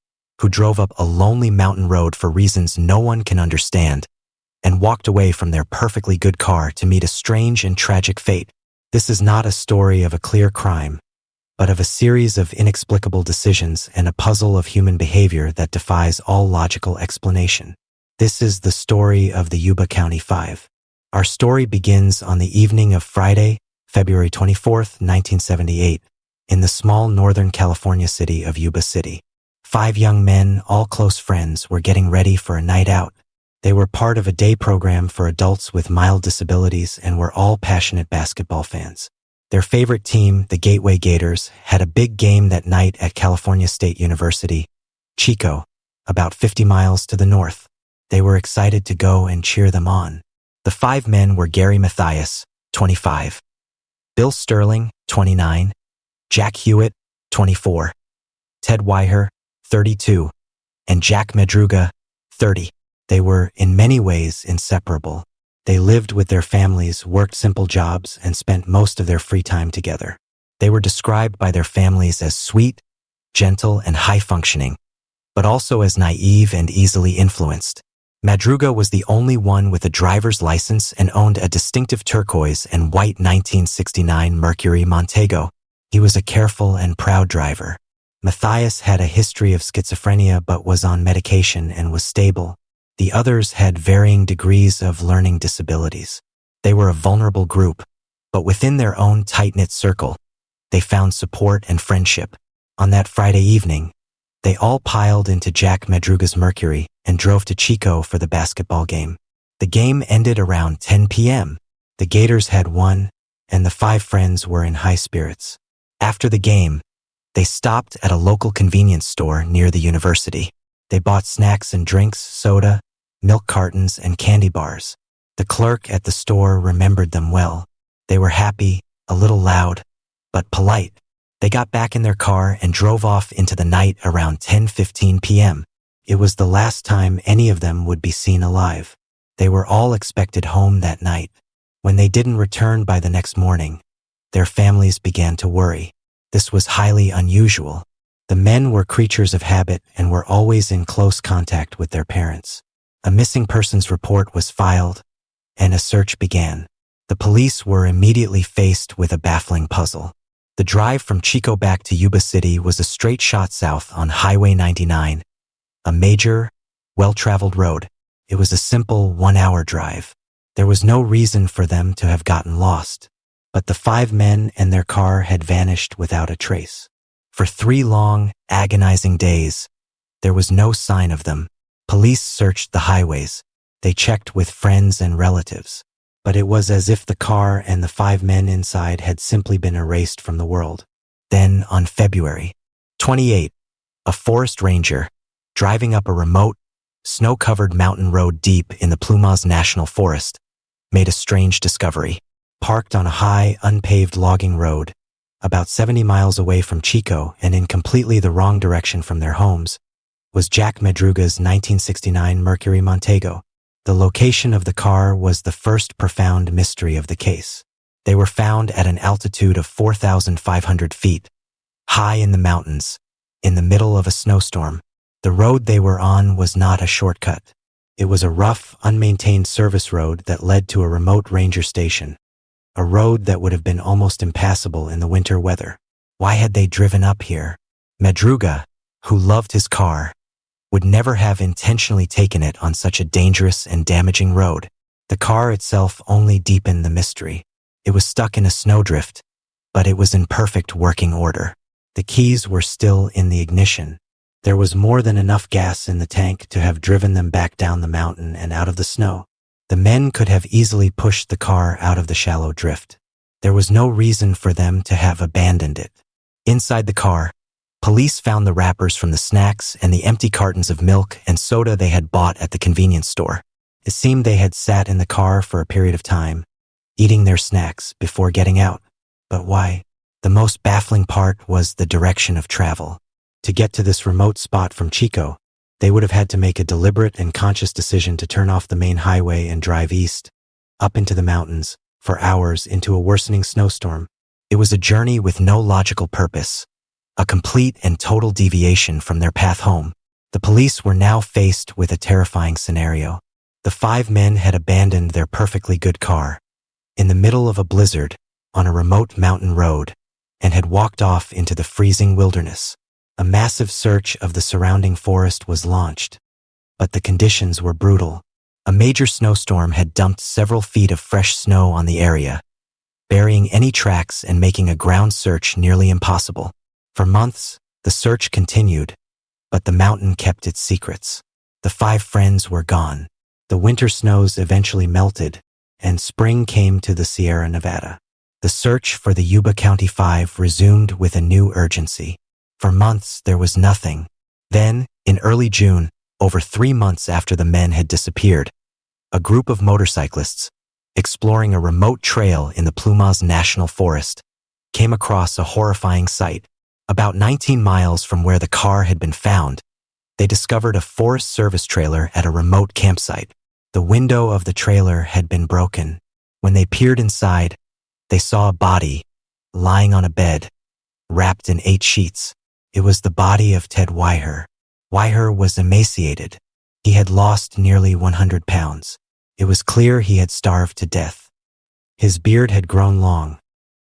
who drove up a lonely mountain road for reasons no one can understand, and walked away from their perfectly good car to meet a strange and tragic fate. This is not a story of a clear crime, but of a series of inexplicable decisions and a puzzle of human behavior that defies all logical explanation. This is the story of the Yuba County Five. Our story begins on the evening of Friday, February 24th, 1978, in the small Northern California city of Yuba City. 5 young men, all close friends, were getting ready for a night out. They were part of a day program for adults with mild disabilities and were all passionate basketball fans. Their favorite team, the Gateway Gators, had a big game that night at California State University, Chico, about 50 miles to the north. They were excited to go and cheer them on. The 5 men were Gary Mathias, 25, Bill Sterling, 29, Jack Hewitt, 24, Ted Weiher, 32, and Jack Madruga, 30. They were, in many ways, inseparable. They lived with their families, worked simple jobs, and spent most of their free time together. They were described by their families as sweet, gentle, and high-functioning, but also as naive and easily influenced. Madruga was the only one with a driver's license and owned a distinctive turquoise and white 1969 Mercury Montego. He was a careful and proud driver. Matthias had a history of schizophrenia but was on medication and was stable. The others had varying degrees of learning disabilities. They were a vulnerable group, but within their own tight-knit circle, they found support and friendship. On that Friday evening, they all piled into Jack Madruga's Mercury and drove to Chico for the basketball game. The game ended around 10 p.m. The Gators had won, and the five friends were in high spirits. After the game, they stopped at a local convenience store near the university. They bought snacks and drinks, soda, milk cartons, and candy bars. The clerk at the store remembered them well. They were happy, a little loud, but polite. They got back in their car and drove off into the night around 10:15 p.m. It was the last time any of them would be seen alive. They were all expected home that night. When they didn't return by the next morning, their families began to worry. This was highly unusual. The men were creatures of habit and were always in close contact with their parents. A missing persons report was filed, and a search began. The police were immediately faced with a baffling puzzle. The drive from Chico back to Yuba City was a straight shot south on Highway 99, a major, well-traveled road. It was a simple 1-hour drive. There was no reason for them to have gotten lost, but the five men and their car had vanished without a trace. For 3 long, agonizing days, there was no sign of them. Police searched the highways. They checked with friends and relatives. But it was as if the car and the 5 men inside had simply been erased from the world. Then, on February 28, a forest ranger, driving up a remote, snow-covered mountain road deep in the Plumas National Forest, made a strange discovery. Parked on a high, unpaved logging road, about 70 miles away from Chico and in completely the wrong direction from their homes, was Jack Madruga's 1969 Mercury Montego. The location of the car was the first profound mystery of the case. They were found at an altitude of 4,500 feet, high in the mountains, in the middle of a snowstorm. The road they were on was not a shortcut. It was a rough, unmaintained service road that led to a remote ranger station, a road that would have been almost impassable in the winter weather. Why had they driven up here? Madruga, who loved his car, would never have intentionally taken it on such a dangerous and damaging road. The car itself only deepened the mystery. It was stuck in a snowdrift, but it was in perfect working order. The keys were still in the ignition. There was more than enough gas in the tank to have driven them back down the mountain and out of the snow. The men could have easily pushed the car out of the shallow drift. There was no reason for them to have abandoned it. Inside the car, police found the wrappers from the snacks and the empty cartons of milk and soda they had bought at the convenience store. It seemed they had sat in the car for a period of time, eating their snacks before getting out. But why? The most baffling part was the direction of travel. To get to this remote spot from Chico, they would have had to make a deliberate and conscious decision to turn off the main highway and drive east, up into the mountains, for hours into a worsening snowstorm. It was a journey with no logical purpose, a complete and total deviation from their path home. The police were now faced with a terrifying scenario. The 5 men had abandoned their perfectly good car in the middle of a blizzard on a remote mountain road and had walked off into the freezing wilderness. A massive search of the surrounding forest was launched, but the conditions were brutal. A major snowstorm had dumped several feet of fresh snow on the area, burying any tracks and making a ground search nearly impossible. For months, the search continued, but the mountain kept its secrets. The 5 friends were gone. The winter snows eventually melted, and spring came to the Sierra Nevada. The search for the Yuba County 5 resumed with a new urgency. For months, there was nothing. Then, in early June, over 3 months after the men had disappeared, a group of motorcyclists, exploring a remote trail in the Plumas National Forest, came across a horrifying sight. About 19 miles from where the car had been found, they discovered a Forest Service trailer at a remote campsite. The window of the trailer had been broken. When they peered inside, they saw a body lying on a bed, wrapped in 8 sheets. It was the body of Ted Weiher. Weiher was emaciated. He had lost nearly 100 pounds. It was clear he had starved to death. His beard had grown long,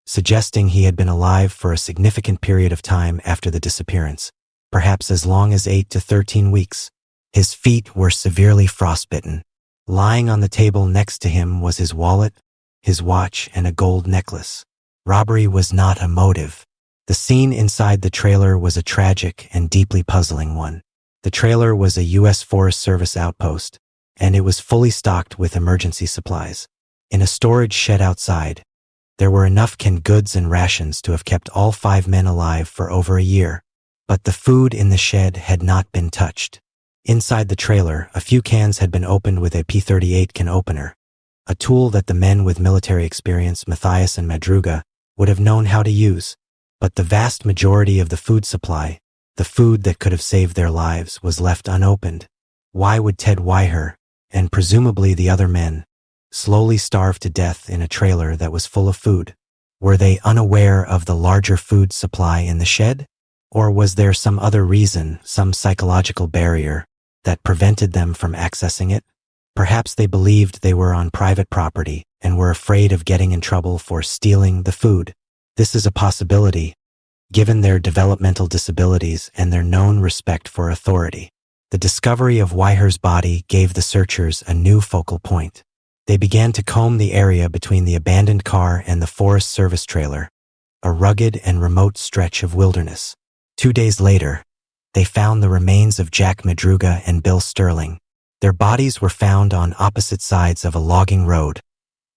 suggesting he had been alive for a significant period of time after the disappearance, perhaps as long as 8 to 13 weeks. His feet were severely frostbitten. Lying on the table next to him was his wallet, his watch, and a gold necklace. Robbery was not a motive. The scene inside the trailer was a tragic and deeply puzzling one. The trailer was a U.S. Forest Service outpost, and it was fully stocked with emergency supplies. In a storage shed outside, there were enough canned goods and rations to have kept all 5 men alive for over a year, but the food in the shed had not been touched. Inside the trailer, a few cans had been opened with a P38 can opener, a tool that the men with military experience, Matthias and Madruga, would have known how to use. But the vast majority of the food supply, the food that could have saved their lives, was left unopened. Why would Ted Weiher, and presumably the other men, slowly starve to death in a trailer that was full of food? Were they unaware of the larger food supply in the shed? Or was there some other reason, some psychological barrier, that prevented them from accessing it? Perhaps they believed they were on private property and were afraid of getting in trouble for stealing the food. This is a possibility, given their developmental disabilities and their known respect for authority. The discovery of Weiher's body gave the searchers a new focal point. They began to comb the area between the abandoned car and the Forest Service trailer, a rugged and remote stretch of wilderness. 2 days later, they found the remains of Jack Madruga and Bill Sterling. Their bodies were found on opposite sides of a logging road,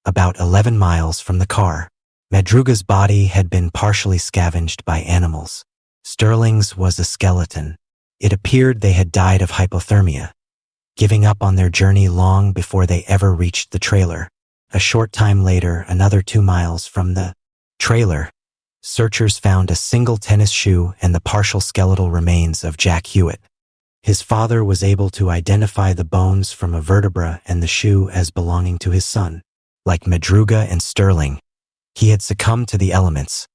about 11 miles from the car. Madruga's body had been partially scavenged by animals. Sterling's was a skeleton. It appeared they had died of hypothermia, giving up on their journey long before they ever reached the trailer. A short time later, another 2 miles from the trailer, searchers found a single tennis shoe and the partial skeletal remains of Jack Hewitt. His father was able to identify the bones from a vertebra and the shoe as belonging to his son. Like Madruga and Sterling, he had succumbed to the elements,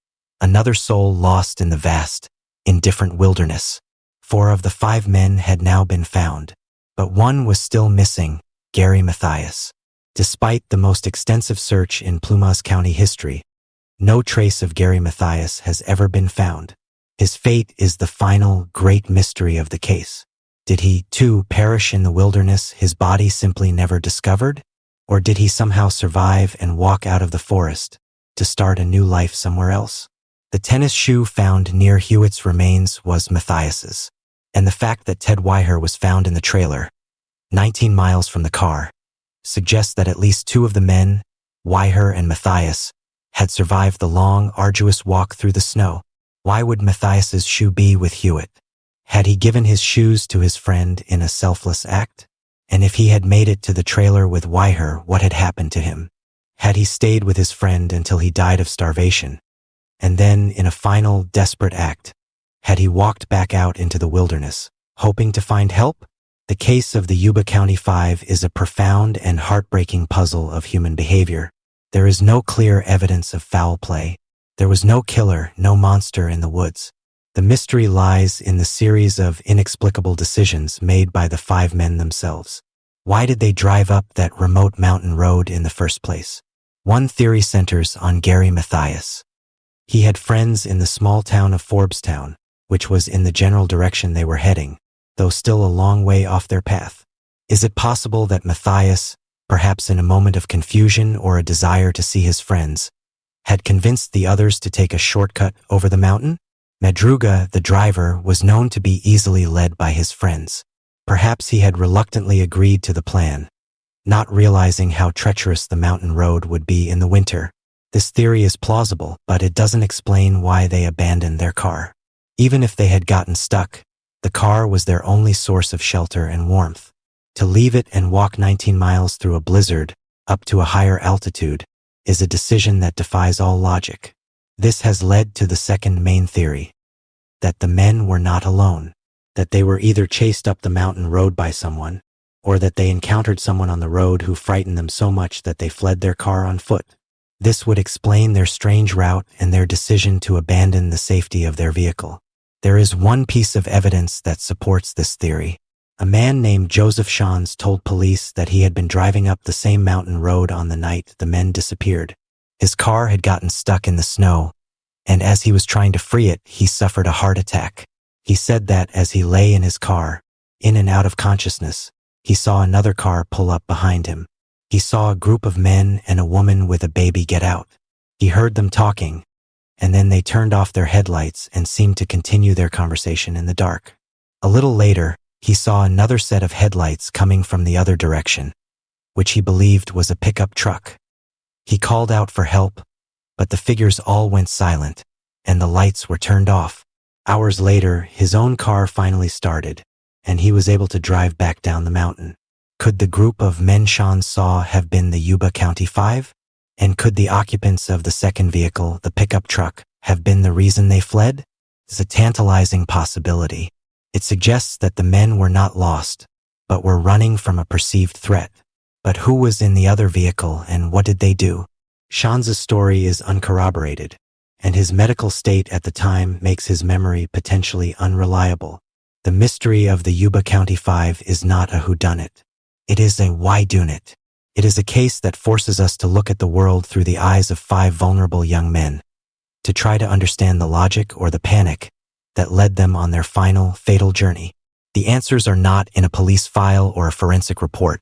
another soul lost in the vast, indifferent wilderness. 4 of the 5 men had now been found, but one was still missing, Gary Matthias. Despite the most extensive search in Plumas County history, no trace of Gary Matthias has ever been found. His fate is the final great mystery of the case. Did he, too, perish in the wilderness, his body simply never discovered? Or did he somehow survive and walk out of the forest to start a new life somewhere else? The tennis shoe found near Hewitt's remains was Matthias's, and the fact that Ted Weiher was found in the trailer, 19 miles from the car, suggests that at least 2 of the men, Weiher and Matthias, had survived the long, arduous walk through the snow. Why would Matthias's shoe be with Hewitt? Had he given his shoes to his friend in a selfless act? And if he had made it to the trailer with Weiher, what had happened to him? Had he stayed with his friend until he died of starvation? And then, in a final, desperate act, had he walked back out into the wilderness, hoping to find help? The case of the Yuba County 5 is a profound and heartbreaking puzzle of human behavior. There is no clear evidence of foul play. There was no killer, no monster in the woods. The mystery lies in the series of inexplicable decisions made by the 5 men themselves. Why did they drive up that remote mountain road in the first place? One theory centers on Gary Matthias. He had friends in the small town of Forbestown, which was in the general direction they were heading, though still a long way off their path. Is it possible that Matthias, perhaps in a moment of confusion or a desire to see his friends, had convinced the others to take a shortcut over the mountain? Madruga, the driver, was known to be easily led by his friends. Perhaps he had reluctantly agreed to the plan, not realizing how treacherous the mountain road would be in the winter. This theory is plausible, but it doesn't explain why they abandoned their car. Even if they had gotten stuck, the car was their only source of shelter and warmth. To leave it and walk 19 miles through a blizzard up to a higher altitude is a decision that defies all logic. This has led to the second main theory, that the men were not alone, that they were either chased up the mountain road by someone, or that they encountered someone on the road who frightened them so much that they fled their car on foot. This would explain their strange route and their decision to abandon the safety of their vehicle. There is one piece of evidence that supports this theory. A man named Joseph Shans told police that he had been driving up the same mountain road on the night the men disappeared. His car had gotten stuck in the snow, and as he was trying to free it, he suffered a heart attack. He said that as he lay in his car, in and out of consciousness, he saw another car pull up behind him. He saw a group of men and a woman with a baby get out. He heard them talking, and then they turned off their headlights and seemed to continue their conversation in the dark. A little later, he saw another set of headlights coming from the other direction, which he believed was a pickup truck. He called out for help, but the figures all went silent, and the lights were turned off. Hours later, his own car finally started, and he was able to drive back down the mountain. Could the group of men Sean saw have been the Yuba County Five? And could the occupants of the second vehicle, the pickup truck, have been the reason they fled? It's a tantalizing possibility. It suggests that the men were not lost, but were running from a perceived threat. But who was in the other vehicle and what did they do? Sean's story is uncorroborated, and his medical state at the time makes his memory potentially unreliable. The mystery of the Yuba County Five is not a whodunit. It is a whydunit. It is a case that forces us to look at the world through the eyes of five vulnerable young men, to try to understand the logic or the panic that led them on their final, fatal journey. The answers are not in a police file or a forensic report.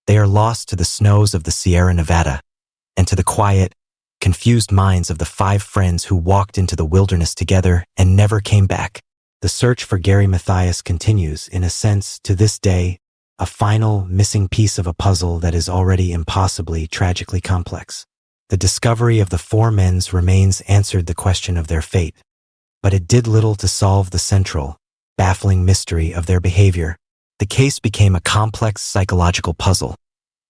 They are lost to the snows of the Sierra Nevada and to the quiet, confused minds of the five friends who walked into the wilderness together and never came back. The search for Gary Mathias continues, in a sense, to this day, a final, missing piece of a puzzle that is already impossibly, tragically complex. The discovery of the four men's remains answered the question of their fate, but it did little to solve the central, baffling mystery of their behavior. The case became a complex psychological puzzle,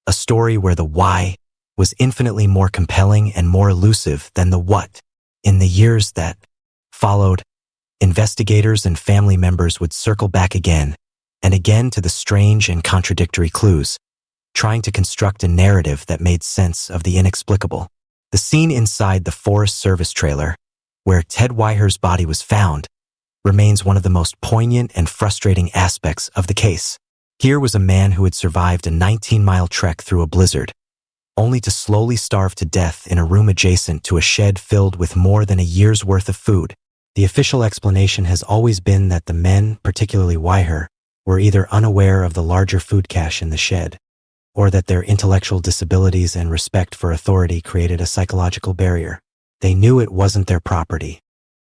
a story where the why was infinitely more compelling and more elusive than the what. In the years that followed, investigators and family members would circle back again and again to the strange and contradictory clues, trying to construct a narrative that made sense of the inexplicable. The scene inside the Forest Service trailer, where Ted Weiher's body was found, remains one of the most poignant and frustrating aspects of the case. Here was a man who had survived a 19-mile trek through a blizzard, only to slowly starve to death in a room adjacent to a shed filled with more than a year's worth of food. The official explanation has always been that the men, particularly Weiher, were either unaware of the larger food cache in the shed, or that their intellectual disabilities and respect for authority created a psychological barrier. They knew it wasn't their property,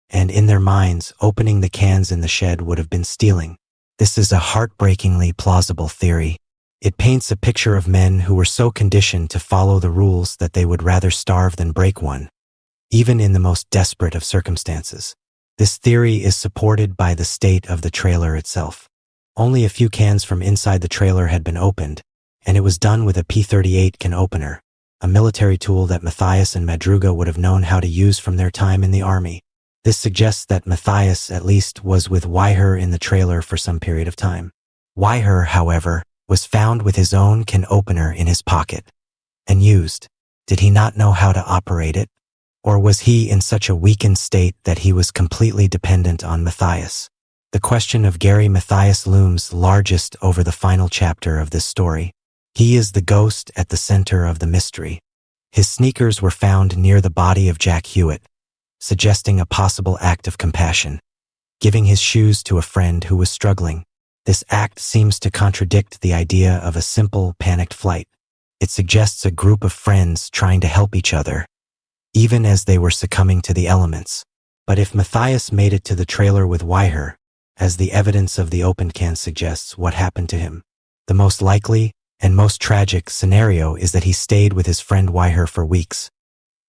and in their minds, opening the cans in the shed would have been stealing. This is a heartbreakingly plausible theory. It paints a picture of men who were so conditioned to follow the rules that they would rather starve than break one, even in the most desperate of circumstances. This theory is supported by the state of the trailer itself. Only a few cans from inside the trailer had been opened, and it was done with a P38 can opener, a military tool that Mathias and Madruga would have known how to use from their time in the army. This suggests that Mathias, at least, was with Weiher in the trailer for some period of time. Weiher, however, was found with his own can opener in his pocket and used. Did he not know how to operate it? Or was he in such a weakened state that he was completely dependent on Mathias? The question of Gary Mathias looms largest over the final chapter of this story. He is the ghost at the center of the mystery. His sneakers were found near the body of Jack Hewitt, suggesting a possible act of compassion, giving his shoes to a friend who was struggling. This act seems to contradict the idea of a simple, panicked flight. It suggests a group of friends trying to help each other, even as they were succumbing to the elements. But if Mathias made it to the trailer with Weiher, as the evidence of the opened can suggests, what happened to him? The most likely and most tragic scenario is that he stayed with his friend Weiher for weeks,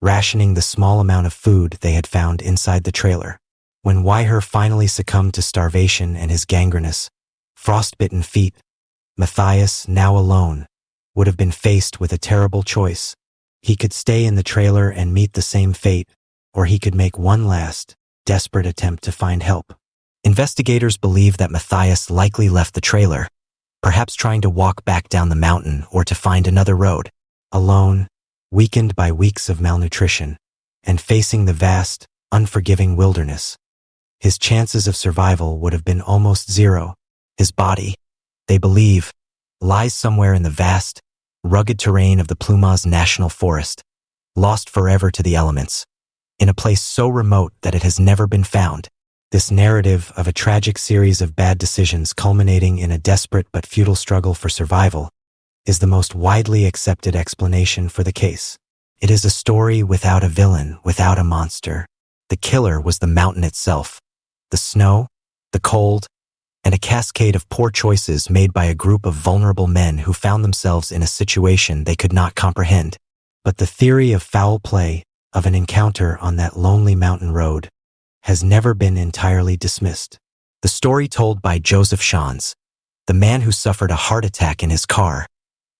rationing the small amount of food they had found inside the trailer. When Weiher finally succumbed to starvation and his gangrenous, frostbitten feet, Mathias, now alone, would have been faced with a terrible choice. He could stay in the trailer and meet the same fate, or he could make one last, desperate attempt to find help. Investigators believe that Matthias likely left the trailer, perhaps trying to walk back down the mountain or to find another road, alone, weakened by weeks of malnutrition, and facing the vast, unforgiving wilderness. His chances of survival would have been almost zero. His body, they believe, lies somewhere in the vast, rugged terrain of the Plunge National Forest, lost forever to the elements, in a place so remote that it has never been found. This narrative of a tragic series of bad decisions culminating in a desperate but futile struggle for survival is the most widely accepted explanation for the case. It is a story without a villain, without a monster. The killer was the mountain itself, the snow, the cold, and a cascade of poor choices made by a group of vulnerable men who found themselves in a situation they could not comprehend. But the theory of foul play, of an encounter on that lonely mountain road, has never been entirely dismissed. The story told by Joseph Shans, the man who suffered a heart attack in his car,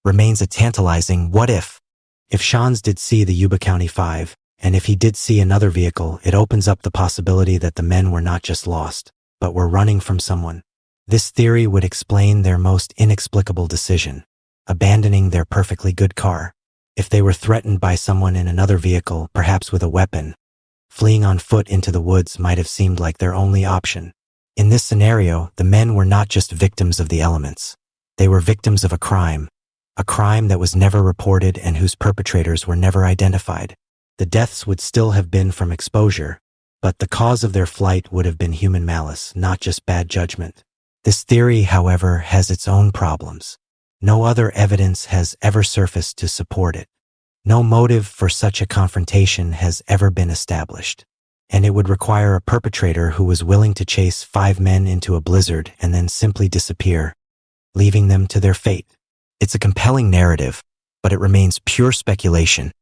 remains a tantalizing what if. If Shans did see the Yuba County 5, and if he did see another vehicle, it opens up the possibility that the men were not just lost, but were running from someone. This theory would explain their most inexplicable decision, abandoning their perfectly good car. If they were threatened by someone in another vehicle, perhaps with a weapon, fleeing on foot into the woods might have seemed like their only option. In this scenario, the men were not just victims of the elements. They were victims of a crime that was never reported and whose perpetrators were never identified. The deaths would still have been from exposure, but the cause of their flight would have been human malice, not just bad judgment. This theory, however, has its own problems. No other evidence has ever surfaced to support it. No motive for such a confrontation has ever been established, and it would require a perpetrator who was willing to chase 5 men into a blizzard and then simply disappear, leaving them to their fate. It's a compelling narrative, but it remains pure speculation,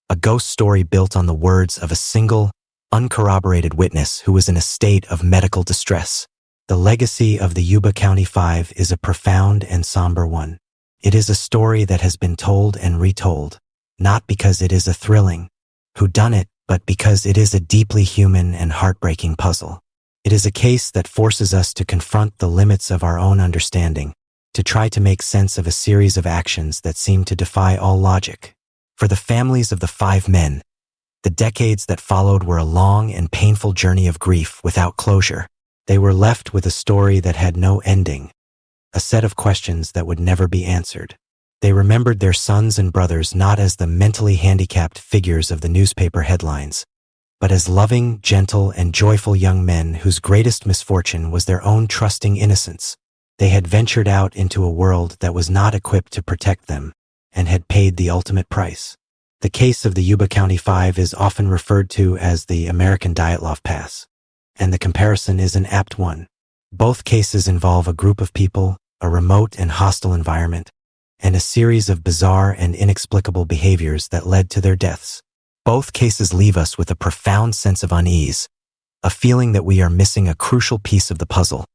a ghost story built on the words of a single, uncorroborated witness who was in a state of medical distress. The legacy of the Yuba County 5 is a profound and somber one. It is a story that has been told and retold, not because it is a thrilling whodunit, but because it is a deeply human and heartbreaking puzzle. It is a case that forces us to confront the limits of our own understanding, to try to make sense of a series of actions that seem to defy all logic. For the families of the 5 men, the decades that followed were a long and painful journey of grief without closure. They were left with a story that had no ending, a set of questions that would never be answered. They remembered their sons and brothers not as the mentally handicapped figures of the newspaper headlines, but as loving, gentle, and joyful young men whose greatest misfortune was their own trusting innocence. They had ventured out into a world that was not equipped to protect them, and had paid the ultimate price. The case of the Yuba County 5 is often referred to as the American Dyatlov Pass, and the comparison is an apt one. Both cases involve a group of people, a remote and hostile environment, and a series of bizarre and inexplicable behaviors that led to their deaths. Both cases leave us with a profound sense of unease, a feeling that we are missing a crucial piece of the puzzle,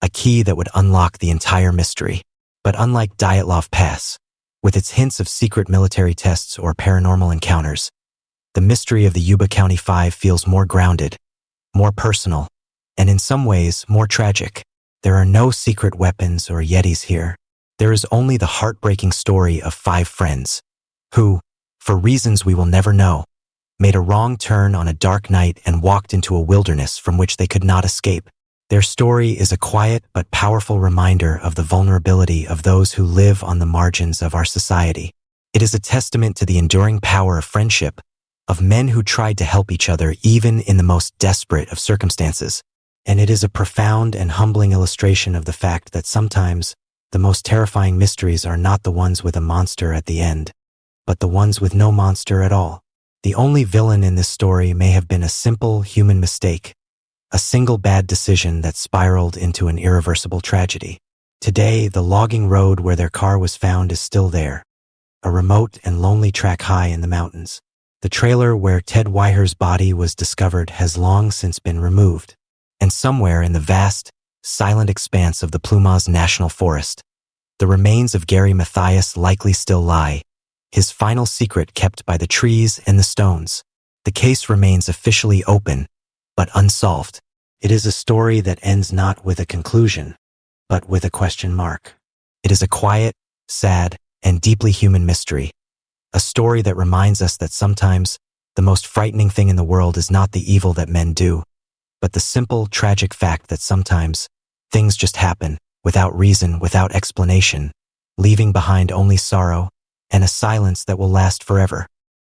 a key that would unlock the entire mystery. But unlike Dyatlov Pass, with its hints of secret military tests or paranormal encounters, the mystery of the Yuba County 5 feels more grounded, more personal, and in some ways more tragic. There are no secret weapons or yetis here. There is only the heartbreaking story of 5 friends who, for reasons we will never know, made a wrong turn on a dark night and walked into a wilderness from which they could not escape. Their story is a quiet but powerful reminder of the vulnerability of those who live on the margins of our society. It is a testament to the enduring power of friendship, of men who tried to help each other even in the most desperate of circumstances. And it is a profound and humbling illustration of the fact that sometimes the most terrifying mysteries are not the ones with a monster at the end, but the ones with no monster at all. The only villain in this story may have been a simple human mistake, a single bad decision that spiraled into an irreversible tragedy. Today, the logging road where their car was found is still there, a remote and lonely track high in the mountains. The trailer where Ted Weiher's body was discovered has long since been removed, and somewhere in the vast, silent expanse of the Plunge National Forest, The remains of Gary Mathias likely still lie, his final secret kept by the trees and the stones. The case remains officially open, but unsolved. It is a story that ends not with a conclusion, but with a question mark. It is a quiet, sad, and deeply human mystery. A story that reminds us that sometimes the most frightening thing in the world is not the evil that men do, but the simple, tragic fact that sometimes things just happen, without reason, without explanation, leaving behind only sorrow and a silence that will last forever.